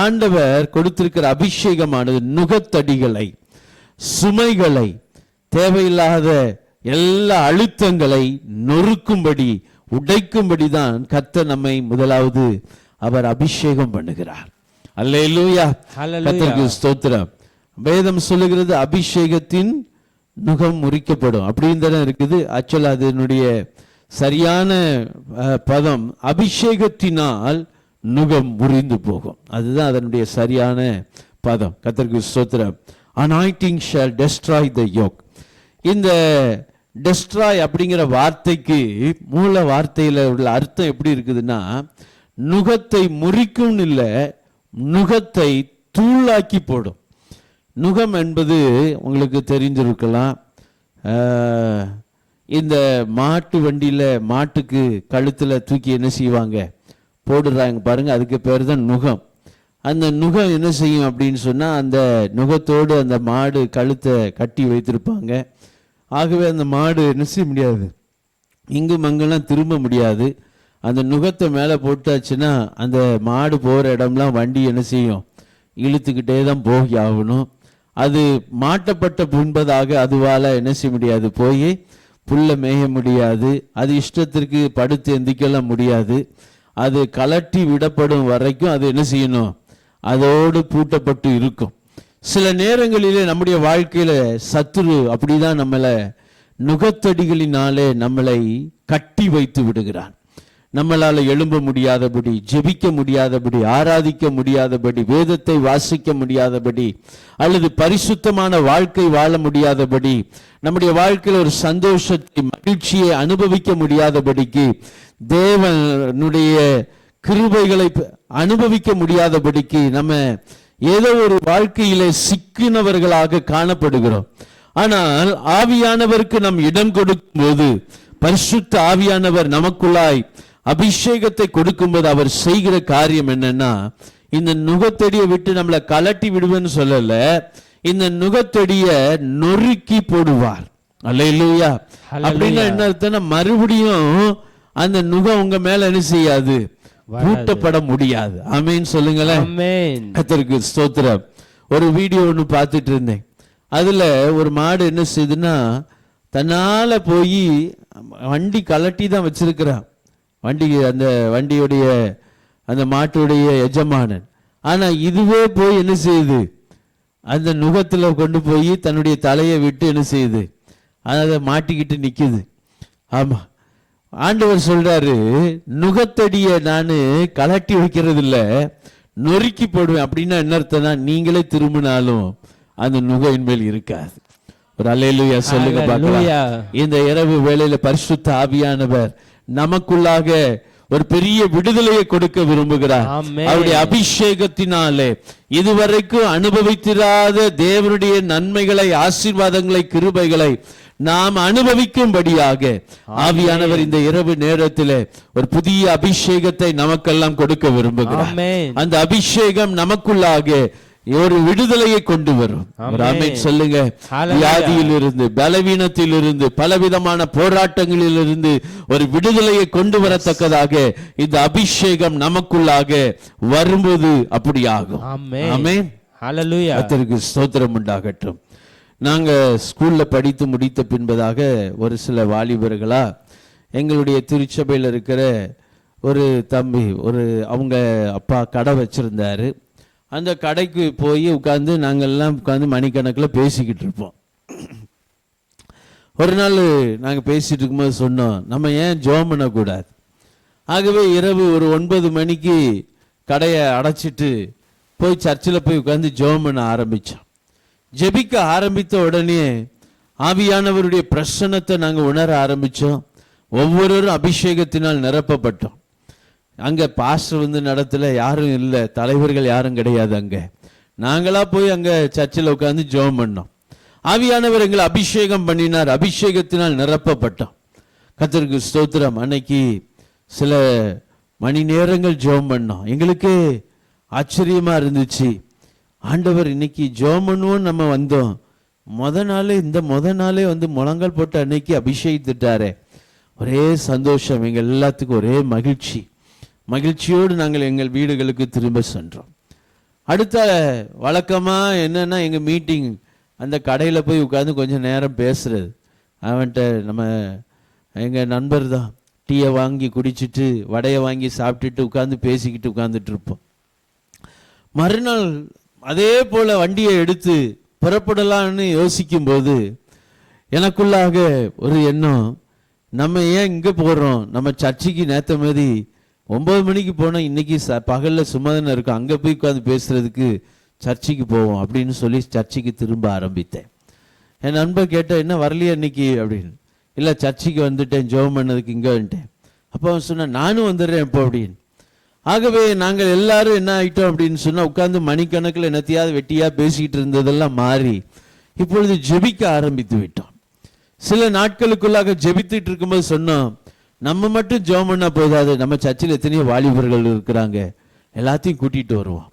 ஆண்டவர் கொடுத்திருக்கிற அபிஷேகமானது நுகத்தடிகளை, சுமைகளை, தேவையில்லாத எல்லா அழுத்தங்களை நொறுக்கும்படி, உடைக்கும்படி தான் கர்த்தர் நம்மை முதலாவது அவர் அபிஷேகம் பண்ணுகிறார். அல்லேலூயா. கர்த்தருக்கு ஸ்தோத்திரம். வேதம் சொல்லுகிறது அபிஷேகத்தின் நுகம் முறிக்கப்படும் அப்படின்னு தானே இருக்குது. ஆக்சுவலா அதனுடைய சரியான பதம் அபிஷேகத்தினால் நுகம் முறிந்து போகும். அதுதான் அதனுடைய சரியான பதம். கர்த்தருக்கு ஸ்தோத்திரம். Anointing shall destroy the yoke. இந்த டெஸ்ட்ராய் அப்படிங்கிற வார்த்தைக்கு மூல வார்த்தையில உள்ள அர்த்தம் எப்படி இருக்குதுன்னா, நுகத்தை முறிக்கும் இல்ல, நுகத்தை தூளாக்கி போடும். நுகம் என்பது உங்களுக்கு தெரிஞ்சிருக்கலாம். இந்த மாட்டு வண்டியில மாட்டுக்கு கழுத்துல தூக்கி என்ன செய்வாங்க? போடுறாங்க பாருங்க, அதுக்கு பேர் தான் நுகம். அந்த நுகம் என்ன செய்யும் அப்படின்னு சொன்னா, அந்த நுகத்தோடு அந்த மாடு கழுத்தை கட்டி வைத்திருப்பாங்க. ஆகவே அந்த மாடு என்ன செய்ய முடியாது, இங்கும் அங்கெல்லாம் திரும்ப முடியாது. அந்த நுகத்தை மேலே போட்டாச்சுன்னா அந்த மாடு போகிற இடம்லாம் வண்டி என்ன செய்யும்? இழுத்துக்கிட்டே தான் போய் ஆகணும். அது மாட்டப்பட்ட பின்பதாக அதுவால் என்ன செய்ய முடியாது? போய் புல்லை மேய முடியாது. அது இஷ்டத்திற்கு படுத்து எந்திக்கலாம் முடியாது. அது கலட்டி விடப்படும் வரைக்கும் அது என்ன செய்யணும்? அதோடு பூட்டப்பட்டு இருக்கும். சில நேரங்களிலே நம்முடைய வாழ்க்கையில சத்துரு அப்படிதான் நம்மளை நுகத்தடிகளினாலே நம்மளை கட்டி வைத்து விடுகிறான். நம்மளால எழும்ப முடியாதபடி, ஜெபிக்க முடியாதபடி, ஆராதிக்க முடியாதபடி, வேதத்தை வாசிக்க முடியாதபடி, அல்லது பரிசுத்தமான வாழ்க்கை வாழ முடியாதபடி, நம்முடைய வாழ்க்கையில் ஒரு சந்தோஷத்தை, மகிழ்ச்சியை அனுபவிக்க முடியாதபடிக்கு, தேவனுடைய கிருபைகளை அனுபவிக்க முடியாதபடிக்கு நம்ம ஏதோ ஒரு வாழ்க்கையிலே சிக்கினவர்களாக காணப்படுகிறோம். ஆனால் ஆவியானவருக்கு நாம் இடம் கொடுக்கும் போது, பரிசுத்த ஆவியானவர் நமக்குள்ளாய் அபிஷேகத்தை கொடுக்கும்போது அவர் செய்கிற காரியம் என்னன்னா, இந்த நுகத்தடியை விட்டு நம்மளை கலட்டி விடுவேன்னு சொல்லல, இந்த நுகத்தடிய நொறுக்கி போடுவார். அல்லேலூயா. அப்படின்னா என்ன அர்த்தம்னா, மறுபடியும் அந்த நுகம் உங்க மேல என்ன செய்யாது? பூட்டப்பட முடியாது. ஆமென் சொல்லுங்களேன். கர்த்தருக்கு ஸ்தோத்திரம். ஒரு வீடியோ ஒன்று பார்த்துட்டு இருந்தேன். அதுல ஒரு மாடு என்ன செய்யுதுன்னா, தன்னால போய் வண்டி கலட்டி தான் வச்சிருக்கிறான். அந்த வண்டியுடைய அந்த மாட்டுடைய எஜமானன். ஆனா இதுவே போய் என்ன செய்யுது? அந்த நுகத்துல கொண்டு போய் தன்னுடைய தலையை விட்டு என்ன செய்யுது? அதை மாட்டிக்கிட்டு நிக்குது. ஆமா, ஆண்டவர் சொல்றாரு, நுகத்தடிய நானு கலட்டி வைக்கிறது இல்ல, நொறுக்கி போடுவேன். அப்படின்னா என்ன அர்த்தம்னா, நீங்களே திரும்பினாலும் அந்த நுகையின் மேல் இருக்காது. ஒரு அல்லேலூயா சொல்லுங்க பார்க்கலாம். இந்த இரவு வேளையில பரிசுத்த ஆவியானவர் நமக்குள்ளாக ஒரு பெரிய விடுதலையை கொடுக்க விரும்புகிறார். அவருடைய அபிஷேகத்தினாலே இதுவரைக்கும் அனுபவித்திராத தேவனுடைய நன்மைகளை, ஆசீர்வாதங்களை, கிருபைகளை நாம் அனுபவிக்கும்படியாக ஆவியானவர் இந்த இரவு நேரத்தில் ஒரு புதிய அபிஷேகத்தை நமக்கெல்லாம் கொடுக்க விரும்புகிறார். அந்த அபிஷேகம் நமக்குள்ளாக ஒரு விடுதலையை கொண்டு வரும். ஆமென் சொல்லுங்க. வியாதியில் இருந்து, பலவீனத்தில் இருந்து, பலவிதமான போராட்டங்களில் இருந்து ஒரு விடுதலையை கொண்டு வரத்தக்கதாக இந்த அபிஷேகம் நமக்குள்ளாக வரும்போது அப்படி ஆகும். ஆமென். ஹல்லேலூயா. கர்த்தருக்கு ஸ்தோத்திரம் உண்டாகட்டும். நாங்க ஸ்கூல்ல படித்து முடித்த பின்பதாக ஒரு சில வாலிபர்களா எங்களுடைய திருச்சபையில் இருக்கிற ஒரு தம்பி, அவங்க அப்பா கடை வச்சிருந்தாரு. அந்த கடைக்கு போய் உட்காந்து நாங்கள்லாம் உட்காந்து மணிக்கணக்கில் பேசிக்கிட்டு இருப்போம். ஒரு நாள் நாங்கள் பேசிட்டு இருக்கும்போது சொன்னோம், நம்ம ஏன் ஜெபம் பண்ணக்கூடாது? ஆகவே இரவு ஒரு 9 மணிக்கு கடையை அடைச்சிட்டு போய் சர்ச்சில் போய் உட்காந்து ஜெபம் பண்ண ஆரம்பித்தோம். ஜெபிக்க ஆரம்பித்த உடனே ஆவியானவருடைய பிரசன்னத்தை நாங்கள் உணர ஆரம்பித்தோம். ஒவ்வொருவரும் அபிஷேகத்தினால் நிரப்பப்பட்டோம். அங்கே பாஸ்டர் நடத்தல, யாரும் இல்லை, தலைவர்கள் யாரும் கிடையாது. அங்கே நாங்களா போய் அங்கே சர்ச்சில் உட்காந்து ஜெபம் பண்ணோம். ஆவியானவர் எங்களை அபிஷேகம் பண்ணினார். அபிஷேகத்தினால் நிரப்பப்பட்டோம். கர்த்தருக்கு ஸ்தோத்திரம். அன்னைக்கு சில மணி நேரங்கள் ஜெபம் பண்ணோம். எங்களுக்கு ஆச்சரியமா இருந்துச்சு. ஆண்டவர் இன்னைக்கு ஜெபம் பண்ணுவோம் நம்ம வந்தோம். முத நாளே முழங்கால் போட்டு அன்னைக்கு அபிஷேகித்துட்டாரே. ஒரே சந்தோஷம், எங்கள் எல்லாத்துக்கும் ஒரே மகிழ்ச்சியோடு நாங்கள் எங்கள் வீடுகளுக்கு திரும்ப சென்றோம். அடுத்த வழக்கமா என்னன்னா, எங்க மீட்டிங் அந்த கடையில் போய் உட்காந்து கொஞ்சம் நேரம் பேசுறது. அவன்கிட்ட நம்ம எங்கள் நண்பர் தான் டீயை வாங்கி குடிச்சிட்டு வடையை வாங்கி சாப்பிட்டுட்டு உட்காந்து பேசிக்கிட்டு உட்காந்துட்டு இருப்போம். மறுநாள் அதே போல வண்டியை எடுத்து புறப்படலான்னு யோசிக்கும் போது எனக்குள்ளாக ஒரு எண்ணம், நம்ம ஏன் இங்கே போகிறோம்? நம்ம சர்ச்சுக்கு நேற்ற மாதிரி 9 மணிக்கு போனோம், இன்னைக்கு பகலில் சும்மா தானே இருக்கும், அங்கே போய் உட்காந்து பேசுறதுக்கு சர்ச்சுக்கு போவோம் அப்படின்னு சொல்லி சர்ச்சுக்கு திரும்ப ஆரம்பித்தேன். என் நண்பர் கேட்டேன், என்ன வரலையா இன்னைக்கு அப்படின்னு. இல்லை, சர்ச்சுக்கு வந்துட்டேன், ஜெபம் பண்ணதுக்கு இங்கே வந்துட்டேன். அப்போ அவன் சொன்னான், நானும் வந்துடுறேன் இப்போ அப்படின்னு. ஆகவே நாங்கள் எல்லாரும் என்ன ஆகிட்டோம் அப்படின்னு சொன்னால், உட்காந்து மணிக்கணக்கில் என்னத்தையாவது வெட்டியாக பேசிக்கிட்டு இருந்ததெல்லாம் மாறி இப்பொழுது ஜெபிக்க ஆரம்பித்து விட்டோம். சில நாட்களுக்குள்ளாக ஜெபித்துட்டு இருக்கும்போது சொன்னோம், நம்ம மட்டும் ஜெபம் பண்ணா போதாது, நம்ம சர்ச்சில் எத்தனையோ வாலிபர்கள் இருக்கிறாங்க, எல்லாத்தையும் கூட்டிகிட்டு வருவோம்.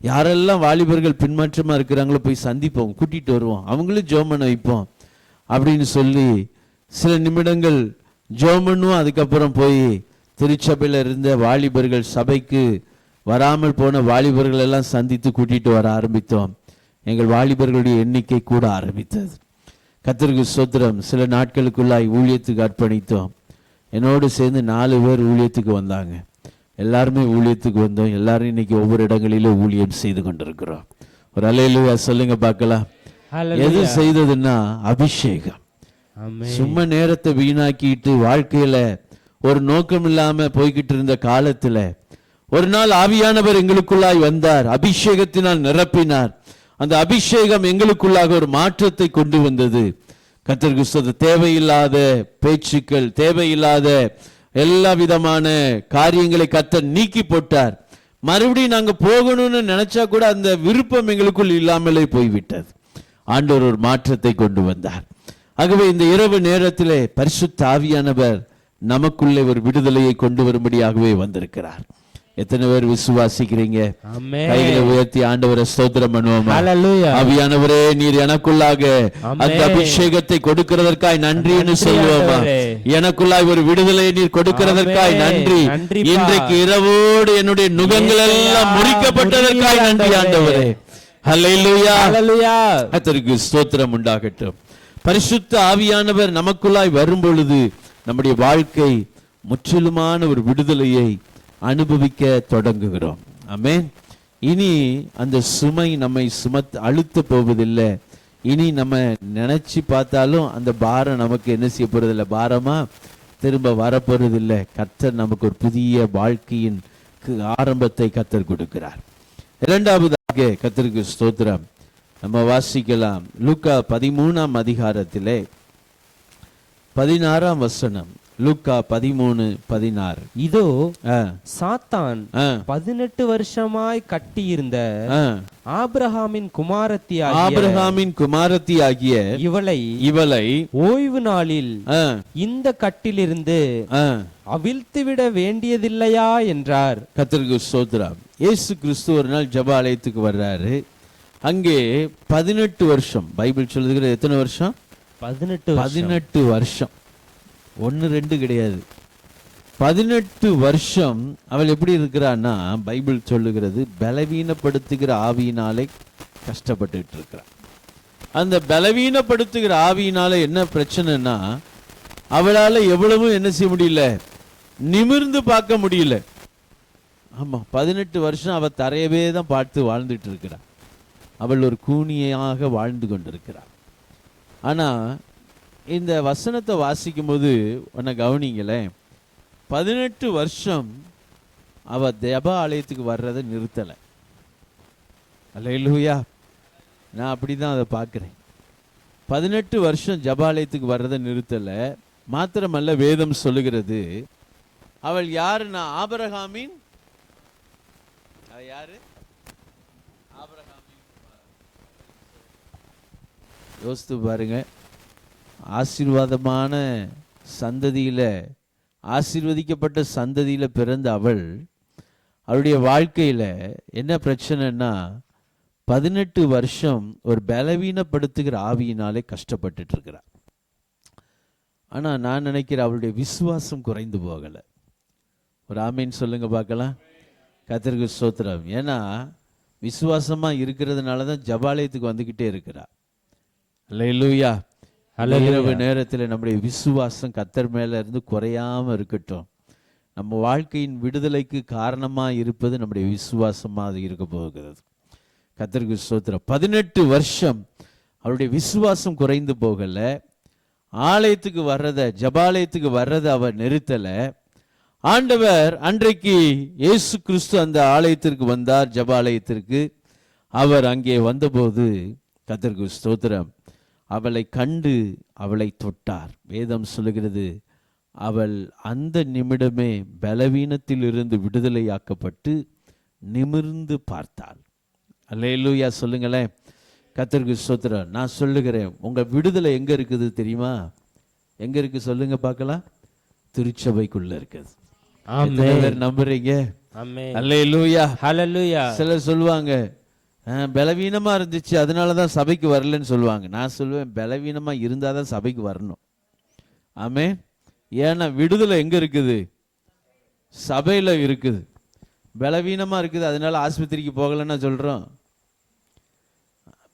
யாரெல்லாம் வாலிபர்கள் பின்மாற்றமாக இருக்கிறாங்களோ போய் சந்திப்போம், கூட்டிகிட்டு வருவோம், அவங்களும் ஜெபம் பண்ண வைப்போம் அப்படின்னு சொல்லி சில நிமிடங்கள் ஜெபம் பண்ணுவோம். அதுக்கப்புறம் போய் திருச்சபையில் இருந்த வாலிபர்கள், சபைக்கு வராமல் போன வாலிபர்கள் எல்லாம் சந்தித்து கூட்டிகிட்டு வர ஆரம்பித்தோம். எங்கள் வாலிபர்களுடைய எண்ணிக்கை கூட ஆரம்பித்தது. கர்த்தருக்கு ஸ்தோத்திரம். சில நாட்களுக்குள்ளாய் ஊழியத்துக்கு அர்ப்பணித்தோம். என்னோடு சேர்ந்து 4 பேர் ஊழியத்துக்கு வந்தாங்க. எல்லாருமே ஊழியத்துக்கு வந்தோம். எல்லாரும் இன்னைக்கு ஒவ்வொரு இடங்களிலும் ஊழியம் செய்து கொண்டிருக்கிறோம். ஒரு அல்லேலூயா சொல்லுங்க பார்க்கலாம். எது செய்ததுன்னா அபிஷேகம். சும்மா நேரத்தை வீணாக்கிட்டு வாழ்க்கையில ஒரு நோக்கம் இல்லாம போய்கிட்டு இருந்த காலத்துல ஒரு நாள் ஆவியானவர் எங்களுக்குள்ளாய் வந்தார், அபிஷேகத்தினால் நிரப்பினார். அந்த அபிஷேகம் எங்களுக்குள்ளாக ஒரு மாற்றத்தை கொண்டு வந்தது. கர்த்தருக்கு ஸ்தோத்திரம். தேவையில்லாத பேச்சுக்கள், தேவையில்லாத எல்லா விதமான காரியங்களை கர்த்தர் நீக்கி போட்டார். மறுபடியும் நாங்க போகணும்னு நினைச்சா கூட அந்த விருப்பம் எங்களுக்குள் இல்லாமலே போய்விட்டது. ஆண்டவர் ஒரு மாற்றத்தை கொண்டு வந்தார். ஆகவே இந்த இரவு நேரத்திலே பரிசுத்த ஆவியானவர் நமக்குள்ளே ஒரு விடுதலையை கொண்டு வரும்படியாகவே வந்திருக்கிறார். எத்தனை பேர் விசுவாசிக்கிறீங்க? கைகளை உயர்த்தி ஆண்டவரை ஸ்தோத்திரம் பண்ணுவோமா? ஆவியானவரே, நீர் எனக்குள்ளாக அந்த அபிஷேகத்தை கொடுக்கிறதற்காய் நன்றின்னு சொல்லுவோமா? எனக்குள்ளாய் ஒரு விடுதலையை நீர் கொடுக்கிறதற்காய் நன்றி. இன்றைக்கு இரவோடு என்னுடைய நுகங்கள் எல்லாம் முறிக்கப்பட்டதற்காய் நன்றி ஆண்டவரே. ஹல்லேலூயா, கர்த்தருக்கு ஸ்தோத்திரம் உண்டாகட்டும். பரிசுத்த ஆவியானவர் நமக்குள்ளாய் வரும் பொழுது நம்முடைய வாழ்க்கை முற்றிலுமான ஒரு விடுதலையை அனுபவிக்க தொடங்குகிறோம். ஆமென். இனி அந்த சுமை நம்மை அழுத்த போவதில்லை. இனி நம்ம நினைச்சு பார்த்தாலும் அந்த பாரம் நமக்கு என்ன செய்ய போறதில்லை, பாரமா திரும்ப வரப்போறதில்லை. கர்த்தர் நமக்கு ஒரு புதிய வாழ்க்கையின் ஆரம்பத்தை கர்த்தர் கொடுக்கிறார். இரண்டாவதாக கர்த்தருக்கு ஸ்தோத்திரம். நம்ம வாசிக்கலாம் லூக்கா 13ஆம் அதிகாரத்திலே 16ஆம் வசனம். லூக்கா 13:16. இதோ சாத்தான் 18 வருஷமாய் கட்டியிருந்த ஆபிரகாமின் குமாரத்தியாகிய இவளை ஓய்வு நாளில் இந்த கட்டிலிருந்து அவிழ்த்துவிட வேண்டியதில்லையா என்றார். கர்த்தருக்கு ஸ்தோத்திரம். இயேசு கிறிஸ்து ஒரு நாள் ஜெப ஆலயத்துக்கு வர்றாரு. அங்கே 18 வருஷம் பைபிள் சொல்லுகிறது. எத்தனை வருஷம்? 18 வருஷம். 1-2 கிடையாது, 18 வருஷம் அவள் எப்படி இருக்கிறான்னா, பைபிள் சொல்லுகிறது பலவீனப்படுத்துகிற ஆவியினாலே கஷ்டப்பட்டுட்டு இருக்கிறார். அந்த பலவீனப்படுத்துகிற ஆவியினால என்ன பிரச்சனைனா, அவளால் எவ்வளவு என்ன செய்ய முடியல, நிமிர்ந்து பார்க்க முடியல. ஆமா, 18 வருஷம் அவள் தரையவே தான் பார்த்து வாழ்ந்துட்டு இருக்கிறார். அவள் ஒரு கூனியாக வாழ்ந்து கொண்டிருக்கிறார். ஆனா இந்த வசனத்தை வாசிக்கும் போது உன்னை கவனிங்களேன், 18 வருஷம் அவ ஜெப ஆலயத்துக்கு வர்றதை நிறுத்தலை. அல்லேலூயா. நான் அப்படிதான் அதை பார்க்கிறேன். 18 வருஷம் ஜெப ஆலயத்துக்கு வர்றதை நிறுத்தலை. மாத்திரமல்ல, வேதம் சொல்லுகிறது அவள் யாருன்னா ஆபிரகாமின் யாரு? யோசித்து பாருங்க. ஆசீர்வாதமான சந்ததியில, ஆசீர்வதிக்கப்பட்ட சந்ததியில பிறந்த அவளுடைய வாழ்க்கையில என்ன பிரச்சனைன்னா, 18 வருஷம் ஒரு பலவீனப்படுத்துகிற ஆவியினாலே கஷ்டப்பட்டுட்டு இருக்கிறார். ஆனா நான் நினைக்கிறேன் அவளுடைய விசுவாசம் குறைந்து போகல. ஒரு ஆமீன் சொல்லுங்க பார்க்கலாம். கர்த்தருக்கு ஸ்தோத்திரம். ஏன்னா விசுவாசமா இருக்கிறதுனால தான் ஜபாலயத்துக்கு வந்துகிட்டே இருக்கிறார். அல்லேலூயா. இரவு நேரத்தில் நம்முடைய விசுவாசம் கர்த்தர் மேல இருந்து குறையாம இருக்கட்டும். நம்ம வாழ்க்கையின் விடுதலைக்கு காரணமா இருப்பது நம்முடைய விசுவாசமா அது இருக்க போகிறது. கர்த்தருக்கு ஸ்தோத்திரம். 18 வருஷம் அவருடைய விசுவாசம் குறைந்து போகல. ஆலயத்துக்கு வர்றத, ஜபாலயத்துக்கு வர்றத அவர் நிறுத்தல. ஆண்டவர் அன்றைக்கு இயேசு கிறிஸ்து அந்த ஆலயத்திற்கு வந்தார், ஜபாலயத்திற்கு. அவர் அங்கே வந்தபோது கர்த்தருக்கு ஸ்தோத்திரம், அவளை கண்டு அவளை தொட்டார். வேதம் சொல்லுகிறது அவள் அந்த நிமிடமே பலவீனத்தில் இருந்து விடுதலையாக்கப்பட்டு நிமிர்ந்து பார்த்தாள். அல்லேலூயா சொல்லுங்களேன். கர்த்தருக்கு ஸ்தோத்திரம். நான் சொல்லுகிறேன், உங்க விடுதலை எங்க இருக்குது தெரியுமா? எங்க இருக்கு சொல்லுங்க பார்க்கலாம். திருச்சபைக்குள்ள இருக்குது. நம்புறீங்க? அல்லேலூயா, ஹல்லேலூயா. சிலர் சொல்லுவாங்க பலவீனமா இருந்துச்சு அதனாலதான் சபைக்கு வரலன்னு சொல்லுவாங்க. நான் சொல்லுவேன் பலவீனமா இருந்தாதான் சபைக்கு வரணும். ஆமென். ஏன்னா விடுதலை எங்க இருக்குது? சபையில இருக்குது. பலவீனமா இருக்குது அதனால ஆஸ்பத்திரிக்கு போகலன்னா சொல்றோம்.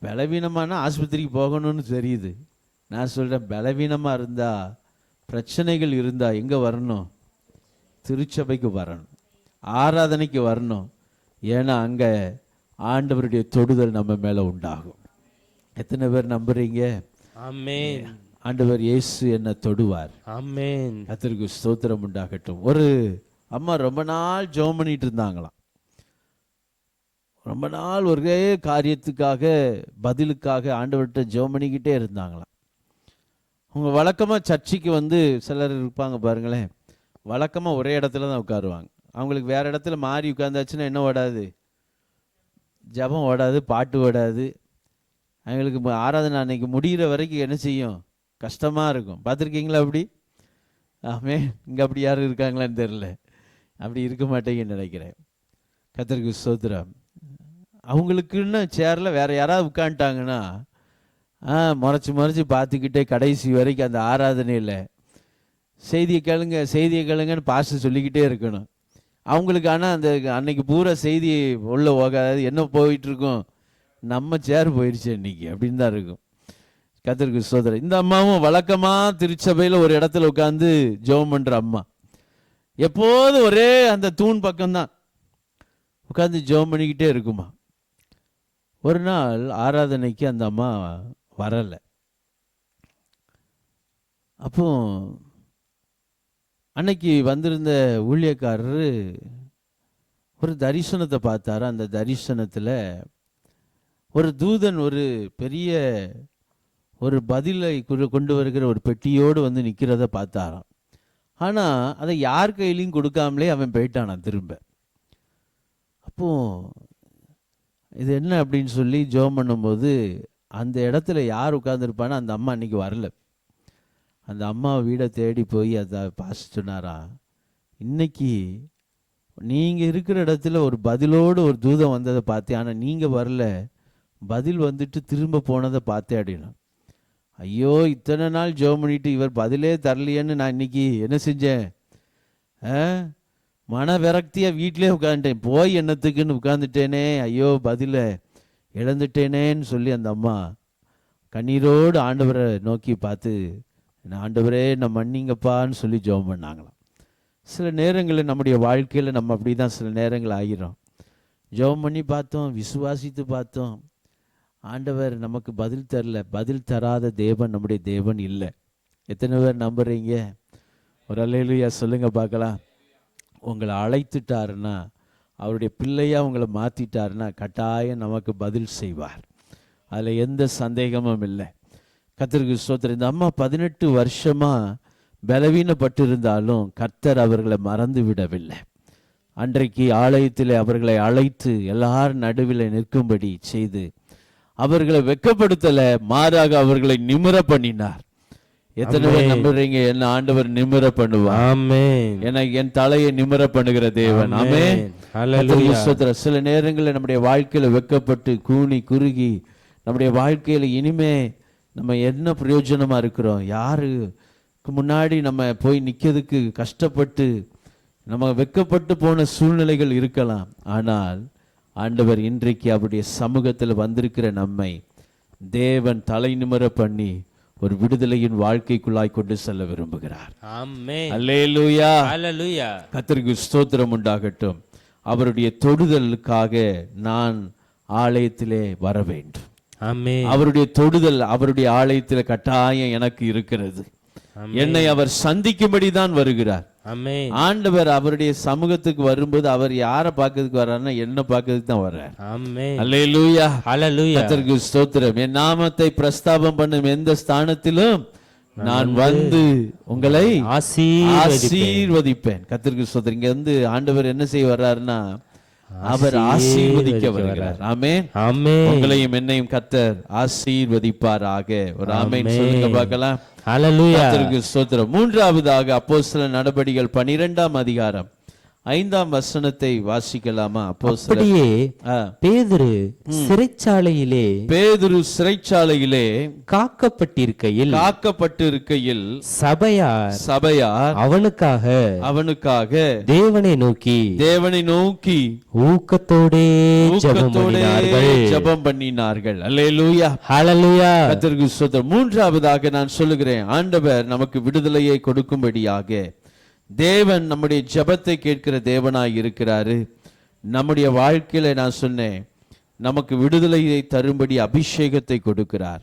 பலவீனமான ஆஸ்பத்திரிக்கு போகணும்னு தெரியுது. நான் சொல்றேன் பலவீனமா இருந்தா, பிரச்சனைகள் இருந்தா எங்க வரணும்? திருச்சபைக்கு வரணும், ஆராதனைக்கு வரணும். ஏன்னா அங்க ஆண்டவருடைய தொடுதல் நம்ம மேல உண்டாகும். எத்தனை பேர் நம்புறீங்க? ஆமென். ஆண்டவர் இயேசு என்ன தொடுவார். ஆமென். கர்த்தருக்கு ஸ்தோத்திரம் உண்டாகட்டும். ஒரு அம்மா ரொம்ப நாள் ஜெபம் பண்ணிட்டு இருந்தாங்களாம். ரொம்ப நாள் ஒரே காரியத்துக்காக, பதிலுக்காக ஆண்டவர்கிட்ட ஜெபம் பண்ணிக்கிட்டே இருந்தாங்களாம். அவங்க வழக்கமாக சர்ச்சைக்கு வந்து சிலர் இருப்பாங்க பாருங்களேன், வழக்கமாக ஒரே இடத்துல தான் உட்காருவாங்க. அவங்களுக்கு வேறு இடத்துல மாறி உட்காந்தாச்சுன்னா என்ன ஓடாது? ஜெபம் ஓடாது, பாட்டு ஓடாது. அவங்களுக்கு ஆராதனை அன்னைக்கு முடிகிற வரைக்கும் என்ன செய்யும்? கஷ்டமாக இருக்கும். பார்த்துருக்கீங்களா அப்படி? ஆமே. இங்கே அப்படி யாரும் இருக்காங்களான்னு தெரில. அப்படி இருக்க மாட்டேங்கன்னு நினைக்கிறேன். கர்த்தருக்கு ஸ்தோத்திரம். அவங்களுக்குன்னு சேரில் வேறு யாராவது உட்காந்துட்டாங்கன்னா முறைச்சி பார்த்துக்கிட்டே கடைசி வரைக்கும் அந்த ஆராதனையில் செய்தியை கேளுங்கன்னு பாஸ்டர் சொல்லிக்கிட்டே இருக்கணும். அவங்களுக்கு ஆனால் அந்த அன்னைக்கு பூரா செய்தி உள்ள போகாது. என்ன போயிட்டு இருக்கும்? நம்ம சேர் போயிடுச்சு இன்னைக்கு அப்படின்னு தான் இருக்கும். கர்த்தருக்கு ஸ்தோத்திரம். இந்த அம்மாவும் வழக்கமாக திருச்சபையில் ஒரு இடத்துல உட்காந்து ஜெபம் பண்ணுற அம்மா. எப்போதும் ஒரே அந்த தூண் பக்கம்தான் உட்காந்து ஜெபம் பண்ணிக்கிட்டே இருக்குமா. ஒரு நாள் ஆராதனைக்கு அந்த அம்மா வரலை. அப்போ அன்னைக்கு வந்திருந்த ஊழியக்காரர் ஒரு தரிசனத்தை பார்த்தாரு. அந்த தரிசனத்தில் ஒரு தூதன் ஒரு பெரிய ஒரு பதிலை கொண்டு வருகிற ஒரு பெட்டியோடு வந்து நிற்கிறத பார்த்தாராம். ஆனால் அதை யார் கையிலையும் கொடுக்காமலே அவன் போயிட்டானான் திரும்ப. அப்போ இது என்ன அப்படின்னு சொல்லி ஜெபம் பண்ணும்போது அந்த இடத்துல யார் உட்கார்ந்துருப்பானோ அந்த அம்மா அன்னைக்கு வரல. அந்த அம்மா வீடை தேடி போய் அதை பாச சொன்னாரா, இன்னைக்கு நீங்கள் இருக்கிற இடத்துல ஒரு பதிலோடு ஒரு தூதம் வந்ததை பார்த்தேன், ஆனால் நீங்கள் வரல, பதில் வந்துட்டு திரும்ப போனதை பார்த்தேன் அப்படின்னா. ஐயோ, இத்தனை நாள் ஜெபம் பண்ணிட்டு இவர் பதிலே தரலையேன்னு நான் இன்னைக்கு என்ன செஞ்சேன், மன விரக்தியாக வீட்டிலே உட்காந்துட்டேன், போய் என்னத்துக்குன்னு உட்காந்துட்டேனே, ஐயோ பதிலை இழந்துட்டேனேன்னு சொல்லி அந்த அம்மா கண்ணீரோடு ஆண்டவரை நோக்கி பார்த்து, ஆண்டவரே நான் மன்னிங்கப்பான்னு சொல்லி ஜெபம் பண்ணாங்களாம். சில நேரங்களில் நம்முடைய வாழ்க்கையில் நம்ம அப்படி தான் சில நேரங்கள் ஆகிறோம். ஜெபம் பண்ணி பார்த்தோம், விசுவாசித்து பார்த்தோம், ஆண்டவர் நமக்கு பதில் தரல. பதில் தராத தேவன் நம்முடைய தேவன் இல்லை. எத்தனை பேர் நம்புறீங்க? ஒரு அல்லேலூயா சொல்லுங்க பார்க்கலாம். உங்களை அழைத்துட்டாருன்னா, அவருடைய பிள்ளையாக உங்களை மாற்றிட்டாருன்னா கட்டாயம் நமக்கு பதில் செய்வார். அதில் எந்த சந்தேகமும் இல்லை. கர்த்தருக்கு ஸ்தோத்திரம். இந்த அம்மா 18 வருஷமாக பலவீனப்பட்டு இருந்தாலும் கர்த்தர் அவர்களை மறந்து விடவில்லை. அன்றைக்கு ஆலயத்தில் அவர்களை அழைத்து எல்லாரும் நடுவில் நிற்கும்படி செய்து அவர்களை வெட்கப்படுத்தல, மாறாக அவர்களை நிமிர பண்ணினார். எத்தனை பேர் நம்புறீங்க என்ன ஆண்டவர் நிமிர பண்ணுவார்? ஆமென். எனக்கு என் தலையை நிமிர பண்ணுகிற தேவன். ஆமென். ஹல்லேலூயா. சில நேரங்களில் நம்முடைய வாழ்க்கையில வெட்கப்பட்டு கூனி குறுகி நம்முடைய வாழ்க்கையில இனிமே நம்ம என்ன பிரயோஜனமா இருக்கிறோம், யாருக்கு முன்னாடி நம்ம போய் நிற்கிறதுக்கு கஷ்டப்பட்டு நம்ம வெட்கப்பட்டு போன சூழ்நிலைகள் இருக்கலாம். ஆனால் ஆண்டவர் இன்றைக்கு அவருடைய சமூகத்தில் வந்திருக்கிற நம்மை தேவன் தலை நிமிர பண்ணி ஒரு விடுதலையின் வாழ்க்கைக்குள்ளாய் கொண்டு செல்ல விரும்புகிறார். ஆமென். அல்லேலூயா. அல்லேலூயா. கர்த்தருக்கு ஸ்தோத்திரம் உண்டாகட்டும். அவருடைய தொடுதலுக்காக நான் ஆலயத்திலே வர வேண்டும். ஆமென். அவருடைய தொடுதல் அவருடைய ஆலயத்தில் கட்டாயம் எனக்கு இருக்கிறது. என்னை அவர் சந்திக்கும்படி தான் வருகிறார். ஆமென். ஆண்டவர் அவருடைய சமூகத்துக்கு வரும்போது அவர் யாரை பார்க்கிறதுக்கு வர்றாருன்னா என்ன பார்க்கிறதுக்கு தான் வர்றார். ஆமென். அல்லேலூயா. அல்லேலூயா. கர்த்தருக்கு ஸ்தோத்திரம். என் நாமத்தை பிரஸ்தாபம் பண்ணும் எந்த ஸ்தானத்திலும் நான் வந்து உங்களை ஆசீர்வதிப்பேன். கர்த்தருக்கு ஸ்தோத்திரம். இங்க வந்து ஆண்டவர் என்ன செய்ய வர்றாருன்னா அவர் ஆசீர்வதிக்க வருகிறார். ஆமென். ஆமென். உங்களையும் என்னையும் கர்த்தர் ஆசீர்வதிப்பாராக. ஒரு ஆமென் சொல்லுங்க பார்க்கலாம். ஹல்லேலூயா. கர்த்தருக்கு ஸ்தோத்திரம். மூன்றாவதாக அப்போஸ்தலர் நடபடிகள் 12ஆம் அதிகாரம் 5ஆம் வசனத்தை வாசிக்கலாமா? அப்படியே பேதுரு சிறைச்சாலையிலே காக்கப்பட்டிருக்கையில் சபையார் அவனுக்காக தேவனை நோக்கி ஊக்கத்தோடே ஜெபம் பண்ணினார்கள். அல்லேலூயா. ஹல்லேலூயா. கர்த்தருக்கு ஸ்தோத்திரம். மூன்றாவதாக நான் சொல்லுகிறேன், ஆண்டவர் நமக்கு விடுதலையை கொடுக்கும்படியாக தேவன் நம்முடைய ஜெபத்தை கேட்கிற தேவனாய் இருக்கிறாரு. நம்முடைய வாழ்க்கையில நான் சொன்னேன், நமக்கு விடுதலையை தரும்படி அபிஷேகத்தை கொடுக்கிறார்.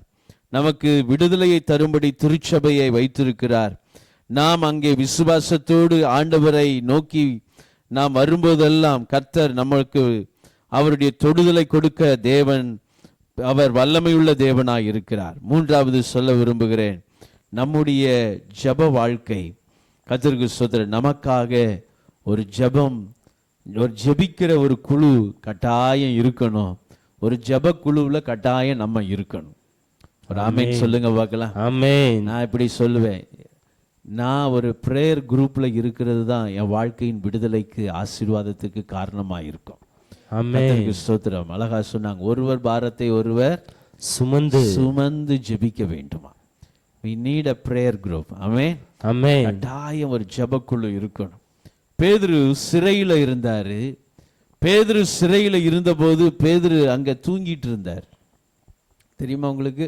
நமக்கு விடுதலையை தரும்படி திருச்சபையை வைத்திருக்கிறார். நாம் அங்கே விசுவாசத்தோடு ஆண்டவரை நோக்கி நாம் வரும்போதெல்லாம் கர்த்தர் நமக்கு அவருடைய தொடுதலை கொடுக்க தேவன் அவர் வல்லமையுள்ள தேவனாய் இருக்கிறார். மூன்றாவது சொல்ல விரும்புகிறேன், நம்முடைய ஜெப வாழ்க்கை கர்த்தருக்கு ஸ்தோத்திரம். நமக்காக ஒரு ஜெபம், ஒரு ஜெபிக்கிற ஒரு குழு கட்டாயம் இருக்கணும். ஒரு ஜெப குழுவில் கட்டாயம் நம்ம இருக்கணும். ஒரு ஆமென் சொல்லுங்க பார்க்கலாம். ஆமென். நான் இப்படி சொல்லுவேன், நான் ஒரு பிரேயர் குரூப்ல இருக்கிறது தான் என் வாழ்க்கையின் விடுதலைக்கு ஆசீர்வாதத்துக்கு காரணமாக இருக்கும். கர்த்தருக்கு ஸ்தோத்திரம். அழகா சொன்னாங்க, ஒருவர் பாரத்தை ஒருவர் சுமந்து ஜெபிக்க வேண்டுமா. We need a prayer group. ஆமென். ஆமென். கட்டாயம் ஒரு ஜெபக்குழு இருக்கணும். பேதுரு சிறையில் இருந்தாரு. பேதுரு சிறையில் இருந்தபோது பேதுரு அங்கே தூங்கிட்டு இருந்தார். தெரியுமா உங்களுக்கு?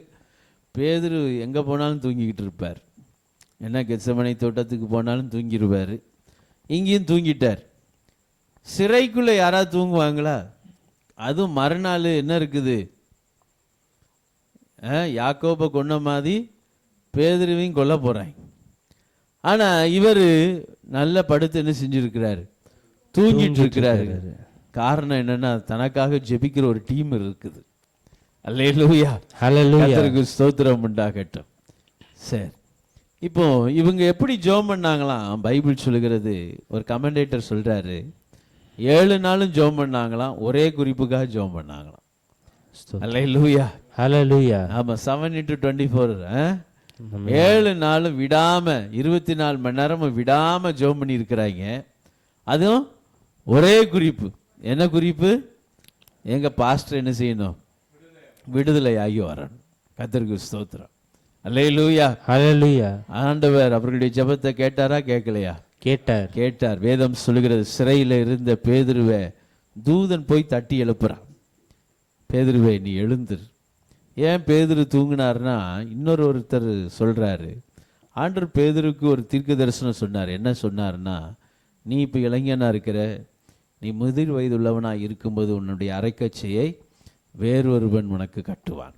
பேதுரு எங்கே போனாலும் தூங்கிக்கிட்டு இருப்பார். என்ன கெத்செமனை தோட்டத்துக்கு போனாலும் தூங்கிடுவார். இங்கேயும் தூங்கிட்டார். சிறைக்குள்ளே யாராவது தூங்குவாங்களா? அதுவும் மறுநாள் என்ன இருக்குது, யாக்கோபை கொன்ன மாதிரி பேதுருவையும் கொல்ல போகிறாங்க. ஆனா இவரு நல்ல படுத்து என்ன செஞ்சிருக்கிறாரு, தூங்கிட்டு இருக்கிறாரு. காரணம் என்னன்னா, தனக்காக ஜெபிக்கிற ஒரு டீம் இருக்குது. அல்லேலூயா, கர்த்தருக்கு ஸ்தோத்திரம் உண்டாகட்டும். சரி, இப்போ இவங்க எப்படி ஜெபம் பண்ணாங்களாம்? பைபிள் சொல்லுகிறது, ஒரு கமெண்டேட்டர் சொல்றாரு, 7 நாளும் ஜெபம் பண்ணாங்களாம், ஒரே குறிப்புக்காக ஜெபம் பண்ணாங்களாம். அல்லேலூயா, ஹல்லேலூயா. ஆமா, 7 into 24, 7 நாளும் விடாம 24 மணி நேரமும் விடாம ஜெபம் பண்ணி இருக்கிறாங்க. அதுவும் ஒரே குறிப்பு. என்ன குறிப்பு? எங்க பாஸ்டர் என்ன செய்யணும்? விடுதலை ஆகி வரணும். கர்த்தருக்கு ஸ்தோத்திரம். அல்லேலூயா, ஹல்லேலூயா. ஆண்டவர் அவர்களுடைய ஜெபத்தை கேட்டாரா, கேட்கலையா? கேட்டார். கேட்டார். வேதம் சொல்லுகிறது, சிறையில் இருந்த பேதுருவை தூதன் போய் தட்டி எழுப்புறான். பேதுருவே, நீ எழுந்துரு. ஏன் பேதுரு தூங்கினார்னா, ஒருத்தர் சொல்றாரு, ஆண்டவர் பேதுருக்கு ஒரு தீர்க்க தரிசனம் சொன்னார். என்ன சொன்னார்னா, நீ இப்போ இளைஞனா இருக்கிற, நீ முதிர் வயது உள்ளவனாக இருக்கும்போது உன்னுடைய அரைக்கச்சையை வேறொருவன் உனக்கு கட்டுவான்.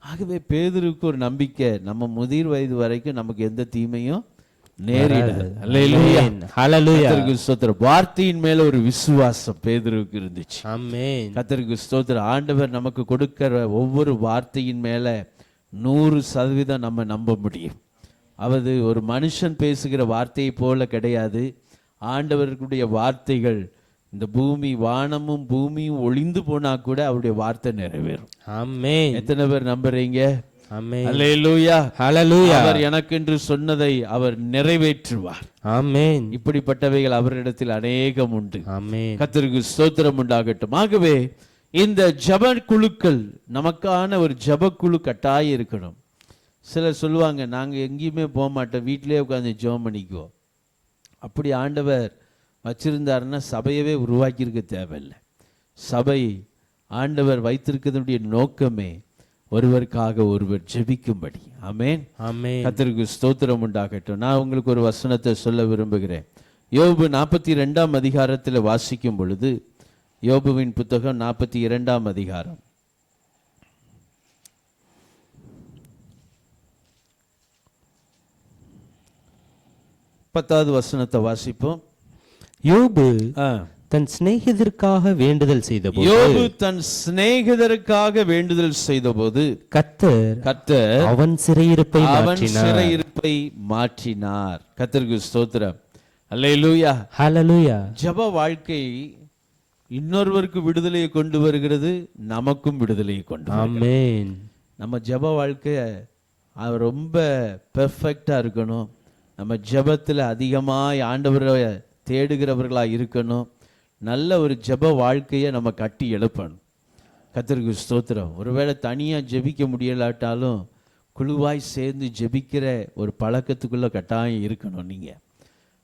ஆகவே பேதுருக்கு ஒரு நம்பிக்கை, நம்ம முதிர் வயது வரைக்கும் நமக்கு எந்த தீமையும் நேரிடாது. அல்லேலூயா, கர்த்தருக்கு ஸ்தோத்திரம். வார்த்தையின் மேல ஒரு விசுவாசம் பேதுருக்கு இருந்துச்சு. ஆமென், கர்த்தருக்கு ஸ்தோத்திரம். ஆண்டவர் நமக்கு கொடுக்கிற ஒவ்வொரு வார்த்தையின் மேல 100% நம்ம நம்ப முடியும். அவது ஒரு மனுஷன் பேசுகிற வார்த்தையை போல கிடையாது. ஆண்டவருடைய வார்த்தைகள், இந்த பூமி, வானமும் பூமியும் ஒளிந்து போனா கூட அவருடைய வார்த்தை நிறைவேறும். ஆமென். எத்தனை பேர் நம்புறீங்க? ஆமென், அல்லேலூயா, ஹல்லேலூயா. அவர் எனக்கென்று சொன்னதை அவர் நிறைவேற்றுவார். ஆமென், இப்படிப்பட்டவைகள் அவரிடத்தில் அநேகம் உண்டு. ஆமென், கர்த்தருக்கு ஸ்தோத்திரம் உண்டாகட்டும். ஆகவே இந்த ஜெப குழுக்கள், நமக்கான ஒரு ஜெப குழு கட்டாயம் இருக்கணும். சிலர் சொல்லுவாங்க, நாங்க எங்கேயுமே போக மாட்டோம், வீட்டிலேயே உட்காந்து ஜெபம் பண்ணிக்குவோம். அப்படி ஆண்டவர் வச்சிருந்தாருன்னா சபையவே உருவாக்கியிருக்க தேவையில்லை. சபை ஆண்டவர் வைத்திருக்கிறதுடைய நோக்கமே ஒருவருக்காக ஒருவர் ஜெபிக்கும்படி. ஆமென், ஆமென். கர்த்தருக்கு ஸ்தோத்திரம் உண்டாகட்டும். நான் உங்களுக்கு ஒரு வசனத்தை சொல்ல விரும்புகிறேன். யோபு 42ஆம் அதிகாரத்தில் வாசிக்கும் பொழுது, யோபுவின் புத்தகம் 42ஆம் அதிகாரம் 10வது வசனத்தை வாசிப்போம். யோபு தன் சிநேகிதருக்காக வேண்டுதல் செய்தபோது, யோபு தன் சிநேகிதருக்காக வேண்டுதல் செய்தபோது கர்த்தர் அவன் சிறையிருப்பை மாற்றினார். கர்த்தருக்கு ஸ்தோத்திரம். அல்லேலூயா, ஹல்லேலூயா. ஜெப வாழ்க்கை இன்னொருவருக்கு விடுதலையை கொண்டு வருகிறது, நமக்கும் விடுதலையை கொண்டு. ஆமென். நம்ம ஜெப வாழ்க்கை ரொம்ப பெர்ஃபெக்டா இருக்கணும். நம்ம ஜெபத்தில் அதிகமாய் ஆண்டவரை தேடுகிறவர்களாக இருக்கணும். நல்ல ஒரு ஜெப வாழ்க்கையை நம்ம கட்டி எழுப்பணும். கர்த்தருக்கு ஸ்தோத்திரம். ஒருவேளை தனியாக ஜெபிக்க முடியலாட்டாலும் குழுவாய் சேர்ந்து ஜெபிக்கிற ஒரு பழக்கத்துக்குள்ள கட்டாயம் இருக்கணும் நீங்க.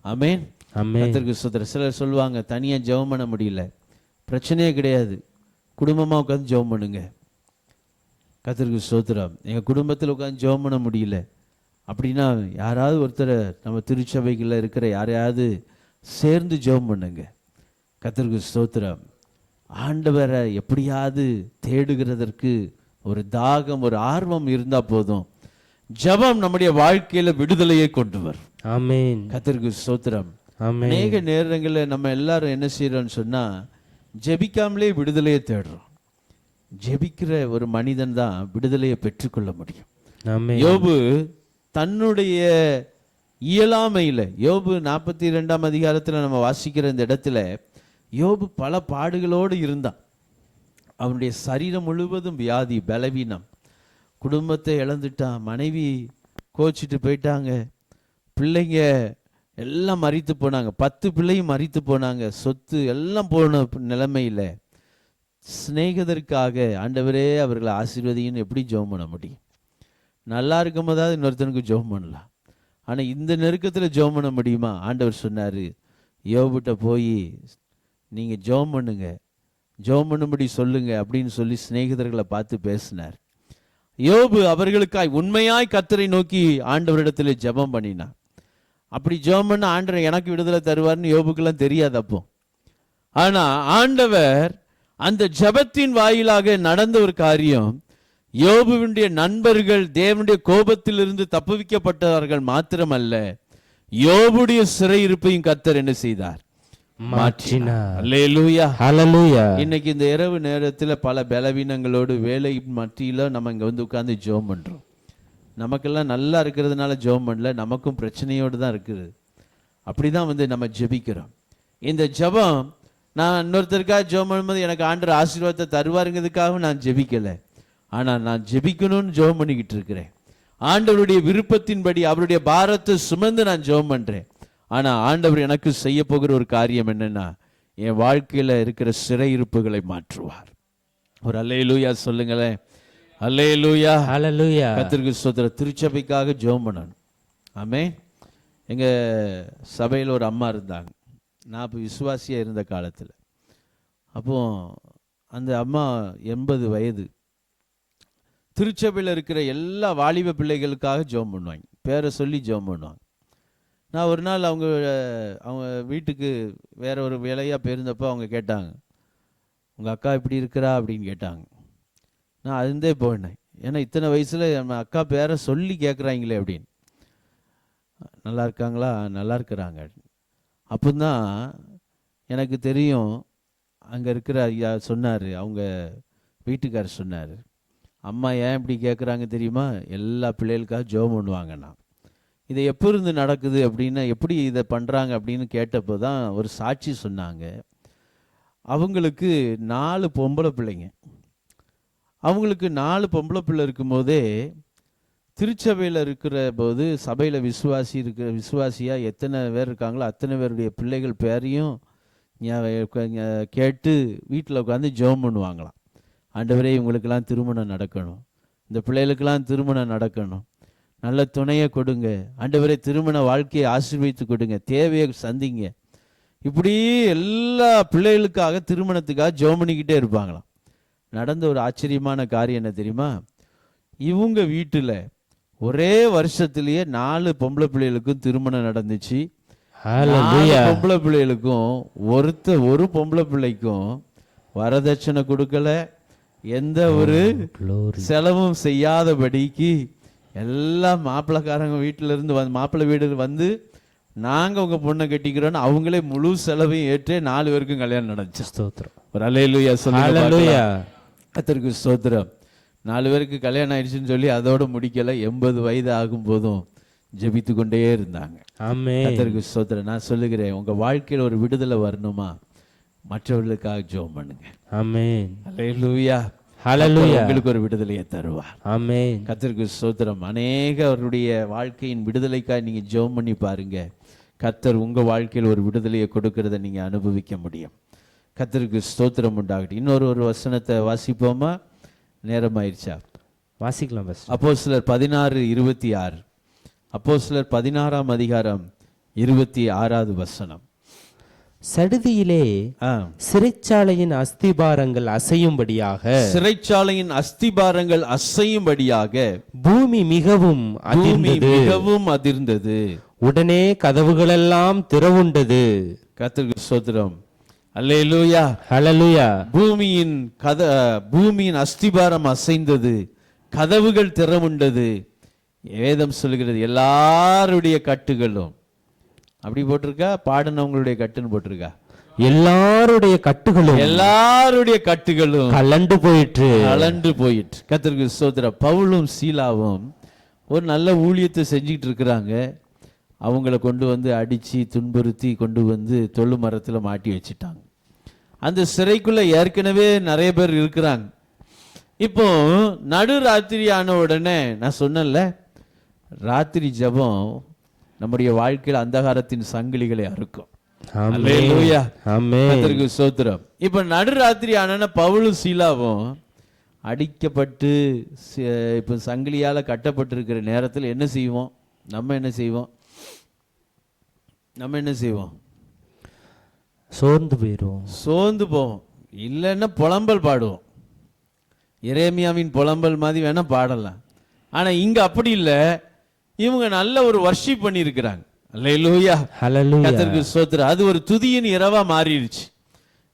ஆமென், கர்த்தருக்கு ஸ்தோத்திரம். சிலர் சொல்லுவாங்க, தனியாக ஜெபம் பண்ண முடியல. பிரச்சனையே கிடையாது, குடும்பமாக உட்காந்து ஜெபம் பண்ணுங்க. கர்த்தருக்கு ஸ்தோத்திரம். எங்கள் குடும்பத்தில் உட்காந்து ஜெபம் பண்ண முடியல அப்படின்னா, யாராவது ஒருத்தரை, நம்ம திருச்சபைகளில் இருக்கிற யாரையாவது சேர்ந்து ஜெபம் பண்ணுங்க. கர்த்தருக்கு ஸ்தோத்திரம். ஆண்டவரை எப்படியாவது தேடுகிறதற்கு ஒரு தாகம், ஒரு ஆர்வம் இருந்தா போதும். ஜெபம் நம்முடைய வாழ்க்கையில விடுதலையை கொண்டு வரும். ஆமென், கர்த்தருக்கு ஸ்தோத்திரம். ஆமென். அநேக நேரங்களில் நம்ம எல்லாரும் என்ன செய்யறோம்னு சொன்னா, ஜெபிக்காமலே விடுதலையை தேடுறோம். ஜெபிக்கிற ஒரு மனிதன் தான் விடுதலையை பெற்றுக்கொள்ள முடியும். ஆமென். யோபு தன்னுடைய இயலாமையில், யோபு 42ஆம் அதிகாரத்தில் நம்ம வாசிக்கிற இந்த இடத்துல, யோபு பல பாடுகளோடு இருந்தான். அவனுடைய சரீரம் முழுவதும் வியாதி, பலவீனம். குடும்பத்தை இழந்துட்டான், மனைவி கோச்சிட்டு போயிட்டாங்க, பிள்ளைங்க எல்லாம் மரித்து போனாங்க, 10 பிள்ளையும் மரித்து போனாங்க, சொத்து எல்லாம் போன நிலைமையில் சிநேகிதருக்காக ஆண்டவரே அவர்களை ஆசீர்வதின்னு எப்படி ஜெபம் பண்ண முடியும்? நல்லா இருக்கும் போதாவது இன்னொருத்தனுக்கு ஜெபம் பண்ணலாம், ஆனால் இந்த நெருக்கத்தில் ஜெபம் பண்ண முடியுமா? ஆண்டவர் சொன்னார், யோபுட்ட போய் நீங்கள் ஜெபம் பண்ணுங்க, ஜெபம் பண்ணும்படி சொல்லுங்க அப்படின்னு சொல்லி சிநேகிதர்களை பார்த்து பேசினார். யோபு அவர்களுக்காய் உண்மையாய் கர்த்தரை நோக்கி ஆண்டவரிடத்தில் ஜெபம் பண்ணினான். அப்படி ஜெபம் பண்ண ஆண்டவர் எனக்கு விடுதலை தருவார்னு யோபுக்கெல்லாம் தெரியாது அப்போ. ஆனா ஆண்டவர் அந்த ஜெபத்தின் வாயிலாக நடந்த ஒரு காரியம், யோபுவினுடைய நண்பர்கள் தேவனுடைய கோபத்திலிருந்து தப்புவிக்கப்பட்டவர்கள் மாத்திரமல்ல, யோபுடைய சிறையிருப்பையும் கர்த்தர் என்ன செய்தார்? மாற்றினார். அல்லேலூயா. ஹalleluya. இன்னைக்கு இந்த இரவு நேரத்துல பல பலவீனங்களோடு வேலை மத்தியில நம்ம இங்க வந்து உட்கார்ந்து ஜெபம் பண்றோம். நமக்கெல்லாம் நல்லா இருக்கிறதுனால ஜெபம் பண்ணல, நமக்கும் பிரச்சனையோடு தான் இருக்குது. அப்படிதான் வந்து நம்ம ஜெபிக்கிறோம். இந்த ஜெபம் நான் இன்னொருத்தருக்காக ஜெபம் பண்ணும்போது எனக்கு ஆண்டவர் ஆசீர்வாதத்தை தருவாருங்கிறதுக்காக நான் ஜெபிக்கல. ஆனா நான் ஜெபிக்கணும்னு ஜெபம் பண்ணிக்கிட்டு இருக்கிறேன். ஆண்டவருடைய விருப்பத்தின்படி அவருடைய பாரத்தை சுமந்து நான் ஜெபம் பண்றேன். ஆனா ஆண்டவர் எனக்கு செய்ய போகிற ஒரு காரியம் என்னன்னா, என் வாழ்க்கையில இருக்கிற சிறையிருப்புகளை மாற்றுவார். ஒரு அல்லேலூயா சொல்லுங்களேன். அல்லேலூயா. ஹalleluya. கர்த்தருக்கு ஸ்தோத்திரம். திருச்சபைக்காக ஜெபம் பண்ணணும். ஆமென். எங்க சபையில் ஒரு அம்மா இருந்தாங்க. நான் இப்போ விசுவாசியா இருந்த காலத்தில். அப்போ அந்த அம்மா 80 வயது. திருச்சபையில் இருக்கிற எல்லா வாலிப பிள்ளைகளுக்காக ஜெபம் பண்ணுவாங்க. பேரை சொல்லி ஜெபம் பண்ணுவாங்க. நான் ஒரு நாள் அவங்க வீட்டுக்கு வேற ஒரு வேலையாக போயிருந்தப்போ அவங்க கேட்டாங்க, உங்கள் அக்கா இப்படி இருக்கிறா அப்படின்னு கேட்டாங்க. நான் இருந்தே போனேன். ஏன்னா இத்தனை வயசில் நம்ம அக்கா பேரை சொல்லி கேட்குறாங்களே அப்படின்னு. நல்லா இருக்காங்களா? நல்லா இருக்கிறாங்க. அப்போதான் எனக்கு தெரியும், அங்கே இருக்கிற ஐயா சொன்னார், அவங்க வீட்டுக்காரர் சொன்னார், அம்மா ஏன் இப்படி கேட்குறாங்க தெரியுமா? எல்லா பிள்ளைகளுக்காக ஜெபம் பண்ணுவாங்கண்ணா. இதை எப்போ இருந்து நடக்குது அப்படின்னா, எப்படி இதை பண்ணுறாங்க அப்படின்னு கேட்டப்போ தான் ஒரு சாட்சி சொன்னாங்க. அவங்களுக்கு 4 பொம்பளை பிள்ளைங்க. அவங்களுக்கு 4 பொம்பளை பிள்ளை இருக்கும்போதே திருச்சபையில் இருக்கிற போது சபையில் விசுவாசியாக எத்தனை பேர் இருக்காங்களோ அத்தனை பேருடைய பிள்ளைகள் பேரையும் கேட்டு வீட்டில் உட்காந்து ஜெபம் பண்ணுவாங்களாம். ஆண்டவரே இவங்களுக்கெல்லாம் திருமணம் நடக்கணும், இந்த பிள்ளைகளுக்கெல்லாம் திருமணம் நடக்கணும், நல்ல துணையை கொடுங்க ஆண்டவரே, திருமண வாழ்க்கையை ஆசீர்வதித்து கொடுங்க, தேவையை சந்திங்க. இப்படி எல்லா பிள்ளைகளுக்காக திருமணத்துக்காக ஜெபம் பண்ணிக்கிட்டே இருப்பாங்களாம். நடந்த ஒரு ஆச்சரியமான காரியம் என்ன தெரியுமா? இவங்க வீட்டில் ஒரே வருஷத்திலேயே 4 பொம்பளை பிள்ளைகளுக்கும் திருமணம் நடந்துச்சு. 4 பொம்பளை பிள்ளைகளுக்கும் ஒரு பொம்பளை பிள்ளைக்கும் வரதட்சணை கொடுக்கல, எந்த ஒரு செலவும் செய்யாதபடிக்கு எல்லாம் மாப்பிள்ளைக்காரங்க வீட்டில இருந்து மாப்பிள்ளை வீடு வந்து நாங்கள் உங்கள் பொண்ணை கட்டிக்கிறோன்னு அவங்களே முழு செலவையும் ஏற்றே 4 பேருக்கும் கல்யாணம் நடந்துச்சு. ஸ்தோத்திரம். ஒரு அல்லேலூயா சொல்லுங்க. கர்த்தருக்கு ஸ்தோத்திரம். 4 பேருக்கு கல்யாணம் ஆயிடுச்சுன்னு சொல்லி அதோட முடிக்கல. 80 வயது ஆகும் போதும் ஜெபித்து கொண்டே இருந்தாங்க. கர்த்தருக்கு ஸ்தோத்திரம். நான் சொல்லுகிறேன், உங்க வாழ்க்கையில் ஒரு விடுதலை வரணுமா? மற்றவர்களுக்காக ஜெபம் பண்ணுங்க. ஆமென். அல்லேலூயா. ஹல்லேலூயா. உங்களுக்கு ஒரு விடுதலையை தருவார். ஆமென். கர்த்தருக்கு ஸ்தோத்திரம். அநேகருடைய வாழ்க்கையின் விடுதலைக்காக நீங்க ஜெபம் பண்ணி பாருங்க. கர்த்தர் உங்க வாழ்க்கையில் ஒரு விடுதலையை கொடுக்கறத நீங்க அனுபவிக்க முடியும். கர்த்தருக்கு ஸ்தோத்திரம் உண்டாகட்டும். இன்னொரு வசனத்தை வாசிப்போமா? நேரம் ஆயிடுச்சா? வாசிக்கலாம். அப்போஸ்தலர் 16:26. அப்போஸ்தலர் 16ஆம் அதிகாரம் 26வது வசனம். சடுதியிலே சிறைச்சாலையின் அஸ்திபாரங்கள் அசையும்படியாக பூமி மிகவும் அதிர்ந்தது. உடனே கதவுகளெல்லாம் திறவுண்டது. கர்த்தருக்கு ஸ்தோத்திரம். அல்லேலூயா. ஹல்லேலூயா. பூமியின் அஸ்திபாரம் அசைந்தது, கதவுகள் திறவுண்டது. வேதம் சொல்லுகிறது எல்லாருடைய கட்டுகளும் அப்படி போட்டிருக்கா, பாடினவங்களுடைய கட்டுன்னு போட்டிருக்கா? எல்லாருடைய கட்டுகளும் கலண்டு போயிற்று. கர்த்தருக்கு ஸ்தோத்திரம். பவுலும் சீலாவும் ஒரு நல்ல ஊழியத்தை செஞ்சுக்கிட்டு இருக்கிறாங்க. அவங்கள கொண்டு வந்து அடித்து துன்புறுத்தி கொண்டு வந்து தொழு மரத்தில் மாட்டி வச்சுட்டாங்க. அந்த சிறைக்குள்ள ஏற்கனவே நிறைய பேர் இருக்கிறாங்க. இப்போ நடு ராத்திரி ஆன உடனே நான் சொன்னேன்ல, ராத்திரி ஜெபம் நம்முடைய வாழ்க்கையில் அந்தகாரத்தின் சங்கிலிகளை அறுக்கும். அல்லேலூயா. கர்த்தருக்கு ஸ்தோத்திரம். இப்ப நடுராத்திரி ஆன பவுலும் சீலாவும் அடிக்கப்பட்டு இப்ப சங்கிலியால கட்டப்பட்டிருக்கிற நேரத்தில் என்ன செய்வோம்? நம்ம என்ன செய்வோம்? சோர்ந்து போவோம். இல்லைன்னா புலம்பல் பாடுவோம். எரேமியாவின் புலம்பல் மாதிரி வேணா பாடலாம். ஆனா இங்க அப்படி இல்லை. இவங்க நல்ல ஒரு வர்ஷிப் பண்ணி இருக்கிறாங்க. அல்லேலூயா. கர்த்தருக்கு ஸ்தோத்திரம். அது ஒரு துதியின் இரவா மாறிடுச்சு.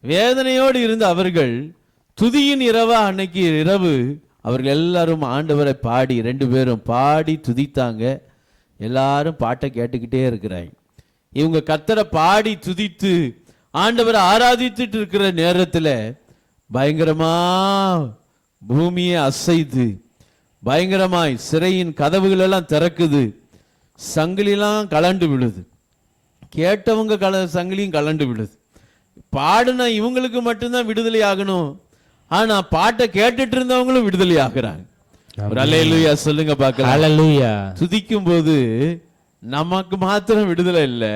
வேதனையோடு இருந்த அவர்கள் துதியின் இரவா அன்னைக்கு இரவு அவர்கள் எல்லாரும் ஆண்டவரை பாடி 2 பேரும் பாடி துதித்தாங்க. எல்லாரும் பாட்டை கேட்டுக்கிட்டே இருக்கிறாங்க. இவங்க கர்த்தரை பாடி துதித்து ஆண்டவரை ஆராதித்துட்டு இருக்கிற நேரத்தில் பயங்கரமா பூமியை அசைது பயங்கரமாய் சிறையின் கதவுகள் எல்லாம் திறக்குது, சங்கிலிலாம் கலண்டு விழுது, கேட்டவங்க சங்கிலியும் கலண்டு விழுது. பாடுனா இவங்களுக்கு மட்டும்தான் விடுதலை ஆகணும், ஆனா பாட்டை கேட்டுட்டு இருந்தவங்களும் விடுதலை ஆகுறாங்க. ஒரு அல்லேலூயா சொல்லுங்க பார்க்கலாம். ஹalleluya. துதிக்கும் போது நமக்கு மாத்திரம் விடுதலை இல்லை,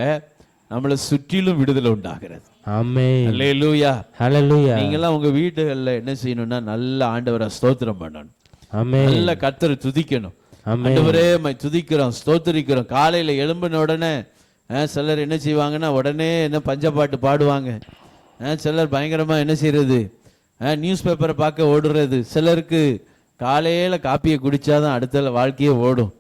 நம்மளை சுற்றிலும் விடுதலை உண்டாகிறது. ஆமென். அல்லேலூயா. ஹalleluya. நீங்கெல்லாம் உங்க வீடுகள்ல என்ன செய்யணும்னா நல்ல ஆண்டவரை ஸ்தோத்திரம் பண்ணணும், ஆமென். நல்ல கர்த்தரை துதிக்கணும். ஆமென். ஆண்டவரே துதிக்கிறோம் ஸ்தோத்திரிக்கிறோம். காலையில எழும்பின உடனே சிலர் என்ன செய்வாங்கன்னா உடனே என்ன பஞ்சப்பாட்டு பாடுவாங்க, சிலர் பயங்கரமா என்ன செய்யறது நியூஸ் பேப்பரை பார்க்க ஓடுறது, சிலருக்கு காலையில காப்பியை குடிச்சாதான் அடுத்த வாழ்க்கையே ஓடும்.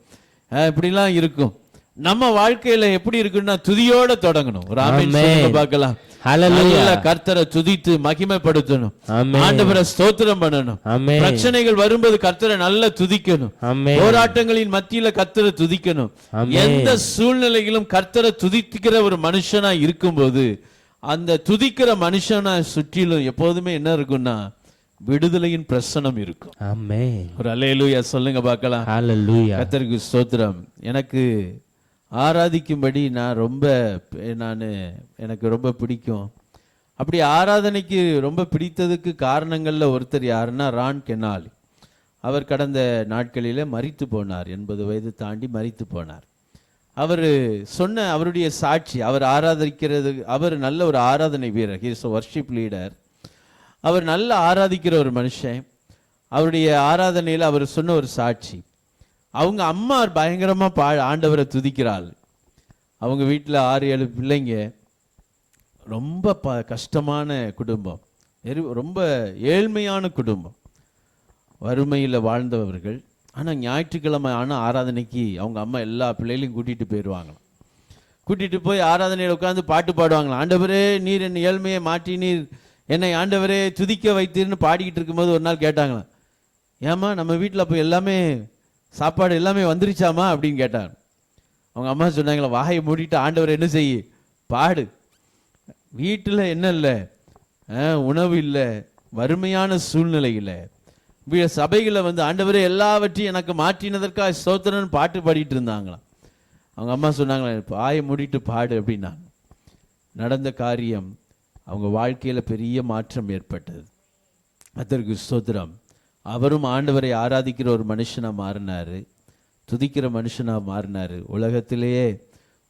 இப்படிலாம் இருக்கும். நம்ம வாழ்க்கையில எப்படி இருக்குன்னா துதியோட தொடங்கணும். ஒரு ஆமென் சொல்லுங்க பார்க்கலாம். ஹalleluya. கர்த்தரை துதித்து மகிமைப்படுத்தணும், ஆமென். ஆண்டவரை ஸ்தோத்திரம் பண்ணணும். ஆமென். பிரச்சனைகள் வரும்போது கர்த்தரை நல்லா துதிக்கணும், ஆமென். போராட்டங்களின் மத்தியில கர்த்தரை துதிக்கணும். ஆமென். எந்த சூழ்நிலையிலும் கர்த்தரை துதிக்கிற ஒரு மனுஷனா இருக்கும்போது அந்த துதிக்கிற மனுஷனா சுற்றிலும் எப்போதுமே என்ன இருக்கும்னா விடுதலையின் பிரசனம் இருக்கும். ஆமென். ஒரு அல்லேலூயா சொல்லுங்க பார்க்கலாம். ஹalleluya. கர்த்தருக்கு ஸ்தோத்திரம். எனக்கு ஆராதிக்கும்படி எனக்கு ரொம்ப பிடிக்கும். அப்படி ஆராதனைக்கு ரொம்ப பிடித்ததுக்கு காரணங்கள்ல ஒருத்தர் யாருன்னா ரான் கெனாலி. அவர் கடந்த நாட்களிலே மரித்து போனார், 80 வயது தாண்டி மரித்து போனார். அவர் சொன்ன அவருடைய சாட்சி, அவர் ஆராதிக்கிறது, அவர் நல்ல ஒரு ஆராதனை வீரர், he is a worship leader. அவர் நல்ல ஆராதிக்கிற ஒரு மனுஷன். அவருடைய ஆராதனையில் அவர் சொன்ன ஒரு சாட்சி, அவங்க அம்மா பயங்கரமா ஆண்டவரை துதிக்கிறாள். அவங்க வீட்டில் 6-7 பிள்ளைங்க, ரொம்ப கஷ்டமான குடும்பம், ரொம்ப ஏழ்மையான குடும்பம், வறுமையில் வாழ்ந்தவர்கள். ஆனால் ஞாயிற்றுக்கிழமை ஆனால் ஆராதனைக்கு அவங்க அம்மா எல்லா பிள்ளைகளையும் கூட்டிகிட்டு போயிடுவாங்களாம். கூட்டிகிட்டு போய் ஆராதனையில் உட்காந்து பாட்டு பாடுவாங்களாம். ஆண்டவரே நீர் என் ஏழ்மையை மாற்றி நீர் என்னை ஆண்டவரே துதிக்க வைத்தீர்னு பாடிக்கிட்டு இருக்கும்போது ஒரு நாள் கேட்டாங்களாம், ஏம்மா நம்ம வீட்டில் அப்போ எல்லாமே சாப்பாடு எல்லாமே வந்துருச்சாமா அப்படின்னு கேட்டாங்க. அவங்க அம்மா சொன்னாங்களா, வாயை மூடிட்டு ஆண்டவர் என்ன செய்ய பாடு, வீட்டில் என்ன இல்லை, உணவு இல்லை, வறுமையான சூழ்நிலையில் சபைகளை ஆண்டவரே எல்லாவற்றையும் எனக்கு மாற்றினதற்காக ஸ்தோத்திரன்னு பாட்டு பாடிட்டு இருந்தாங்களாம். அவங்க அம்மா சொன்னாங்களா, வாயை மூடிட்டு பாடு அப்படின்னாங்க. நடந்த காரியம், அவங்க வாழ்க்கையில் பெரிய மாற்றம் ஏற்பட்டது. அதற்கு ஸ்தோத்திரம். அவரும் ஆண்டவரை ஆராதிக்கிற ஒரு மனுஷனாக மாறினார், துதிக்கிற மனுஷனாக மாறினார். உலகத்திலேயே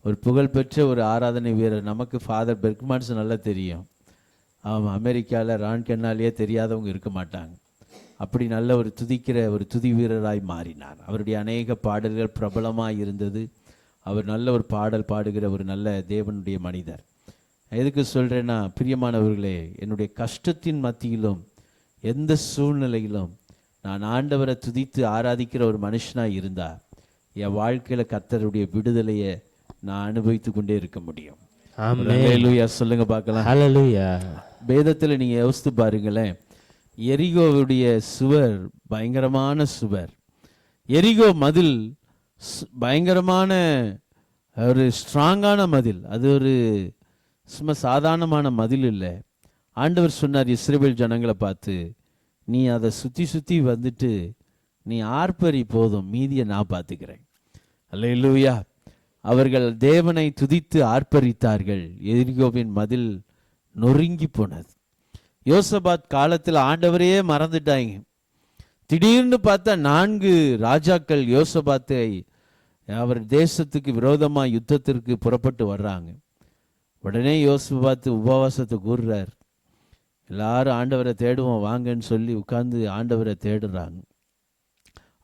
ஒரு புகழ்பெற்ற ஒரு ஆராதனை வீரர் நமக்கு ஃபாதர் பெர்க்மான்ஸ் நல்லா தெரியும். ஆமாம், அமெரிக்காவில் ரான் கென்னாலியே தெரியாதவங்க இருக்க மாட்டாங்க. அப்படி நல்ல ஒரு துதிக்கிற ஒரு துதி வீரராய் மாறினார். அவருடைய அநேக பாடல்கள் பிரபலமாக இருந்தது. அவர் நல்ல ஒரு பாடல் பாடுகிற ஒரு நல்ல தேவனுடைய மனிதர். எதுக்கு சொல்கிறேன்னா, பிரியமானவர்களே, என்னுடைய கஷ்டத்தின் மத்தியிலும் எந்த சூழ்நிலையிலும் நான் ஆண்டவரை துதித்து ஆராதிக்கிற ஒரு மனுஷனாக இருந்தால் என் வாழ்க்கையில் கர்த்தருடைய விடுதலையை நான் அனுபவித்து கொண்டே இருக்க முடியும். அல்லேலூயா சொல்லுங்க பார்க்கலாம். ஹalleluya. வேதத்தில் நீங்கள் யோசித்து பாருங்களேன், எரிகோவுடைய சுவர் பயங்கரமான சுவர், எரிகோ மதில் பயங்கரமான ஒரு ஸ்ட்ராங்கான மதில், அது ஒரு சும்மா சாதாரணமான மதில் இல்லை. ஆண்டவர் சொன்னார் இஸ்ரவேல் ஜனங்களை பார்த்து, நீ அதை சுற்றி சுற்றி வந்துட்டு நீ ஆர்ப்பரி, போதும், மீதியை நான் பார்த்துக்கிறேன். அல்லேலூயா. அவர்கள் தேவனை துதித்து ஆர்ப்பரித்தார்கள், எரிகோவின் மதில் நொறுங்கி போனது. யோசபாத் காலத்தில் ஆண்டவரையே மறந்துட்டாங்க. திடீர்னு பார்த்தா 4 ராஜாக்கள் யோசபாத்தை அவர் தேசத்துக்கு விரோதமாக யுத்தத்திற்கு புறப்பட்டு வர்றாங்க. உடனே யோசபாத்து உபவாசத்தை கூறுறார். எல்லாரும் ஆண்டவரை தேடுவோம் வாங்கன்னு சொல்லி உட்கார்ந்து ஆண்டவரை தேடுறாங்க.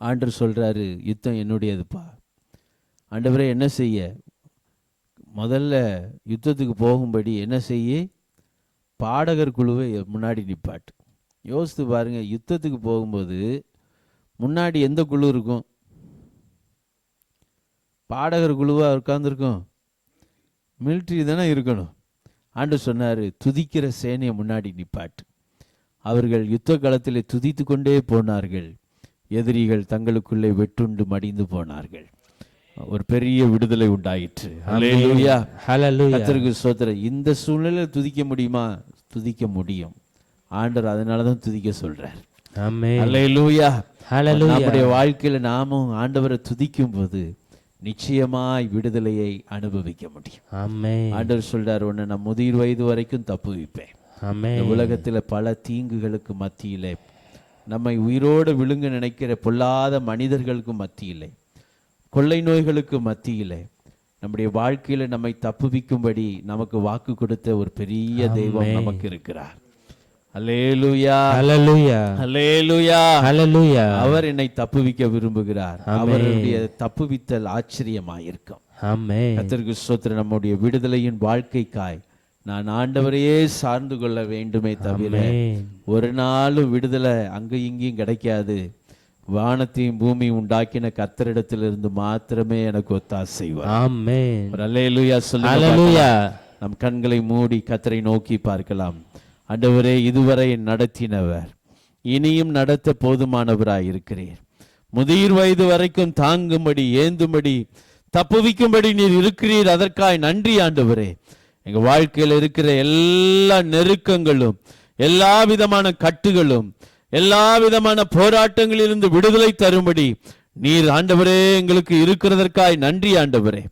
ஆண்டவர் சொல்றாரு, யுத்தம் என்னுடையதுப்பா. ஆண்டவரே என்ன செய்ய, முதல்ல யுத்தத்துக்கு போகும்படி என்ன செய்ய, பாடகர் குழுவை முன்னாடி நிப்பாட்டு. யோசித்து பாருங்க, யுத்தத்துக்கு போகும்போது முன்னாடி எந்த குழு இருக்கும்? பாடகர் குழுவாக உட்கார்ந்துருக்கும், மிலிட்ரி தானே இருக்கணும். ஆண்டவர் சொன்னார், துதிக்கிற சேனையை முன்னாடி நிப்பாட்டு. அவர்கள் யுத்த காலத்தில் துதித்து கொண்டே போனார்கள். எதிரிகள் தங்களுக்குள்ளே வெட்டுண்டு மடிந்து போனார்கள். ஒரு பெரிய விடுதலை உண்டாயிற்று. ஹல்லேலூயா. ஹalleluya. கர்த்தருக்கு ஸ்தோத்திரம். இந்த சூழ்நிலையில துதிக்க முடியுமா? துதிக்க முடியும். ஆண்டவர் அதனால தான் துதிக்க சொல்றார். ஆமென். ஹல்லேலூயா. ஹalleluya. நம்முடைய வாழ்க்கையில நாமும் ஆண்டவரை துதிக்கும் போது நிச்சயமாய் விடுதலையை அனுபவிக்க முடியும். ஆமென். ஆண்டவர் சொல்றார், உன்னை நான் முதிர் வயது வரைக்கும் தப்புவிப்பேன். ஆமென். இந்த உலகத்துல பல தீங்குகளுக்கு மத்தியிலே, நம்மை உயிரோடு விழுங்க நினைக்கிற பொல்லாத மனிதர்களுக்கு மத்தியிலே, கொள்ளை நோய்களுக்கு மத்தியிலே, நம்முடைய வாழ்க்கையில நம்மை தப்புவிக்கும்படி நமக்கு வாக்கு கொடுத்த ஒரு பெரிய தெய்வம் நமக்கு இருக்கிறார். அல்லேலூயா. ஹalleluya. அல்லேலூயா. ஹalleluya. அவர் என்னை தப்புவிக்க விரும்புகிறார். அவருடைய தப்புவித்தல் ஆச்சரியமாயிருக்கும். ஆமென். கர்த்தருக்கு ஸ்தோத்திரம். நம்முடைய விடுதலையின் வாழ்க்கைக்காய் நான் ஆண்டவரையே சார்ந்து கொள்ள வேண்டுமே தவிர ஒரு நாளும் விடுதலை அங்க இங்கேயும் கிடைக்காது. வானத்தையும் பூமி உண்டாக்கின கர்த்தரிடத்திலிருந்து மாத்திரமே எனக்கு ஒத்தாசை செய்வார். ஆமென். அல்லேலூயா சொல்லுங்க. ஹalleluya. நம் கண்களை மூடி கர்த்தரை நோக்கி பார்க்கலாம். ஆண்டவரே, இதுவரை நடத்தினவர், இனியும் நடத்த போதுமானவராய் இருக்கிறீர். முதிர் வயது வரைக்கும் தாங்கும்படி, ஏந்தும்படி, தப்புவிக்கும்படி நீர் இருக்கிறீர். அதற்காய் நன்றி ஆண்டவரே. எங்க வாழ்க்கையில் இருக்கிற எல்லா நெருக்கங்களும், எல்லா விதமான கட்டுகளும், எல்லா விதமான போராட்டங்களிலிருந்து விடுதலை தரும்படி நீர் ஆண்டவரே எங்களுக்கு இருக்கிறதற்காய் நன்றி ஆண்டவரே.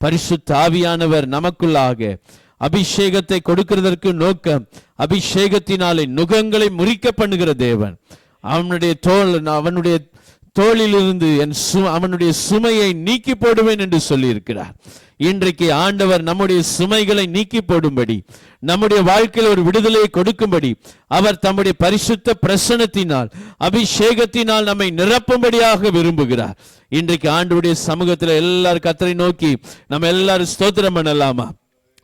பரிசுத்த ஆவியானவர் நமக்குள்ளாக அபிஷேகத்தை கொடுக்கிறதற்கு நோக்கம், அபிஷேகத்தினாலே நுகங்களை முறிக்க பண்ணுகிற தேவன். அவனுடைய தோளிலிருந்து அவனுடைய சுமையை நீக்கி போடுவேன் என்று சொல்லி இருக்கிறார். இன்றைக்கு ஆண்டவர் நம்முடைய சுமைகளை நீக்கி போடும்படி, நம்முடைய வாழ்க்கையில் ஒரு விடுதலையை கொடுக்கும்படி அவர் தம்முடைய பரிசுத்த பிரசன்னத்தினால், அபிஷேகத்தினால் நம்மை நிரப்பும்படியாக விரும்புகிறார். இன்றைக்கு ஆண்டவருடைய சமூகத்தில் எல்லாரும் கர்த்தரை நோக்கி நம்ம எல்லாரும் ஸ்தோத்திரம் பண்ணலாமா?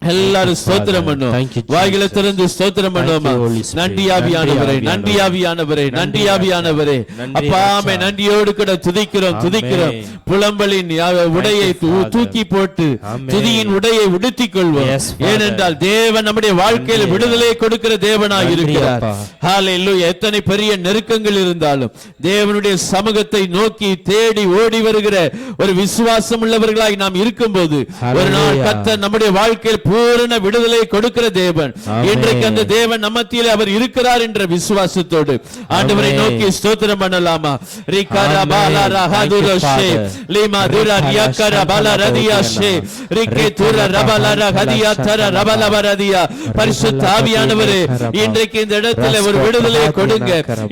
எல்லாரும் ஸ்தோத்திரம் பண்ணும். வாய்களை திறந்து ஸ்தோத்திரம் பண்ணுவோமா? நன்றி ஆவியானவரே, நன்றி ஆவியானவரே, நன்றி ஆவியானவரே. அப்பாமே நன்றியோடு கூட துதிக்கிறோம், துதிக்கிறோம். புலம்பலின் உடையை தூக்கி போட்டு துதியின் உடையை உடுத்திக் கொள்வோம். ஏனென்றால் தேவன் நம்முடைய வாழ்க்கையில் விடுதலை கொடுக்கிற தேவனாய் இருக்கிறார். ஹல்லேலூயா. எத்தனை பெரிய நெருக்கங்கள் இருந்தாலும் தேவனுடைய சமூகத்தை நோக்கி தேடி ஓடி வருகிற ஒரு விசுவாசம் உள்ளவர்களாய் நாம் இருக்கும்போது ஒரு நாள் கர்த்தர் நம்முடைய வாழ்க்கையில் பூரண விடுதலை கொடுக்கிற தேவன். இன்றைக்கு அந்த தேவன் நம்மத்திலே அவர் இருக்கிறார் என்ற விசுவாசத்தோடு ஆண்டவரை நோக்கி ஸ்தோத்திரம் பண்ணலாமா? ரிகரா பாலா ரஹதுரஷே லிமா துரா யக்கரா பாலா ரதியாஷே ரிகே துரா ரபலா ரஹதியா தர ரபலா ரதியா. பரிசுத்த ஆவியானவரே, இன்றைக்கு இந்த இடத்துல ஒரு விடுதலை கொடுங்க.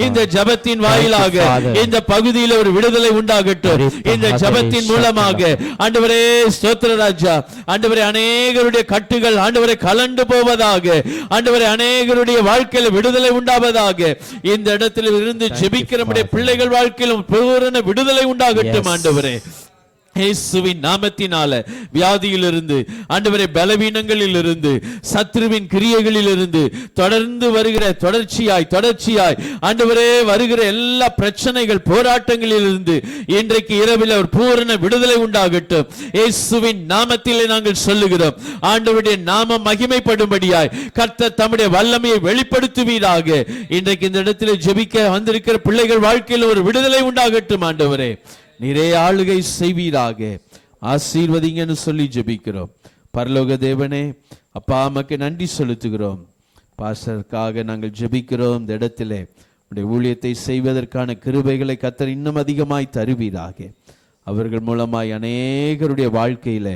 இந்த ஜெபத்தின் வாயிலாக இந்த பகுதியில் ஒரு விடுதலை உண்டாகட்டும். இந்த ஜெபத்தின் மூலமாக ஆண்டவரே ஸ்தோத்திர ராஜா. ஆண்டவரே, அநேகருடைய கட்டுகள் ஆண்டவரை கலண்டு போவதாக, ஆண்டவரை அநேகருடைய வாழ்க்கையில் விடுதலை உண்டாவதாக. இந்த இடத்தில் இருந்து ஜெபிக்கிற நம்முடைய பிள்ளைகள் வாழ்க்கையிலும் பூரண விடுதலை உண்டாகட்டும் ஆண்டவரே. இயேசுவின் நாமத்தினால வியாதியிலிருந்து, ஆண்டவரே பலவீனங்களில் இருந்து, சத்ருவின் கிரியைகளில் இருந்து தொடர்ந்து வருகிற தொடர்ச்சியாய் ஆண்டவரே வருகிற எல்லா பிரச்சனைகள், போராட்டங்களில் இருந்து இன்றைக்கு இரவில் ஒரு பூரண விடுதலை உண்டாகட்டும். இயேசுவின் நாமத்திலே நாங்கள் சொல்லுகிறோம். ஆண்டவருடைய நாமம் மகிமைப்படும்படியாய் கர்த்தர் தம்முடைய வல்லமையை வெளிப்படுத்துவீராக. இன்றைக்கு இந்த இடத்தில் ஜெபிக்க வந்திருக்கிற பிள்ளைகள் வாழ்க்கையில் ஒரு விடுதலை உண்டாகட்டும் ஆண்டவரே. நீரே ஆளுகை செய்வீராக. ஆசீர்வதிங்கன்னு சொல்லி ஜெபிக்கிறோம். பரலோக தேவனே, அப்பா அம்மாக்கு நன்றி செலுத்துகிறோம். பாஸ்டருக்காக நாங்கள் ஜெபிக்கிறோம். இந்த இடத்திலே உடைய ஊழியத்தை செய்வதற்கான கிருபைகளை கர்த்தர் இன்னும் அதிகமாய் தருவீராக. அவர்கள் மூலமாய் அநேகருடைய வாழ்க்கையில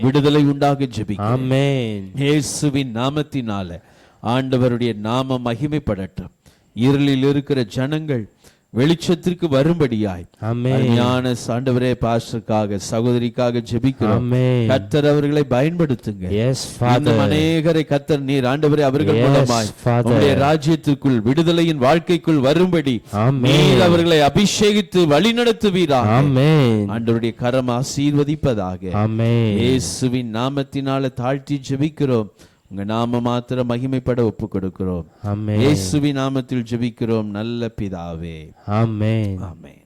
விடுதலை உண்டாக ஜெபிக்கிறோம். ஆமென். இயேசுவின் நாமத்தினால ஆண்டவருடைய நாமம் மகிமைப்படட்டும். இருளில் இருக்கிற ஜனங்கள் வெளிச்சத்திற்கு வரும்படியாய் ஞான ஆண்டவரே பாஸ்டருக்காக, சகோதரிக்காக ஜெபிக்கிறோம். கர்த்தர் அவர்களை பயன்படுத்துங்க. இன்னும் அநேகரை கர்த்தர் நீர் ஆண்டவரே அவர்கள் மூலமாய் உம்முடைய ராஜ்யத்திற்குள், விடுதலையின் வாழ்க்கைக்குள் வரும்படி நீர் அவர்களை அபிஷேகித்து வழி நடத்துவீராக. ஆண்டவருடைய கரம் ஆசீர்வதிப்பதாக. இயேசுவின் நாமத்தினால தாழ்த்தி ஜெபிக்கிறோம். உங்க நாம மாத்திரம் மகிமைப்பட ஒப்பு கொடுக்கிறோம். இயேசுவின் நாமத்தில் ஜெபிக்கிறோம் நல்ல பிதாவே. ஆமென். ஆமென்.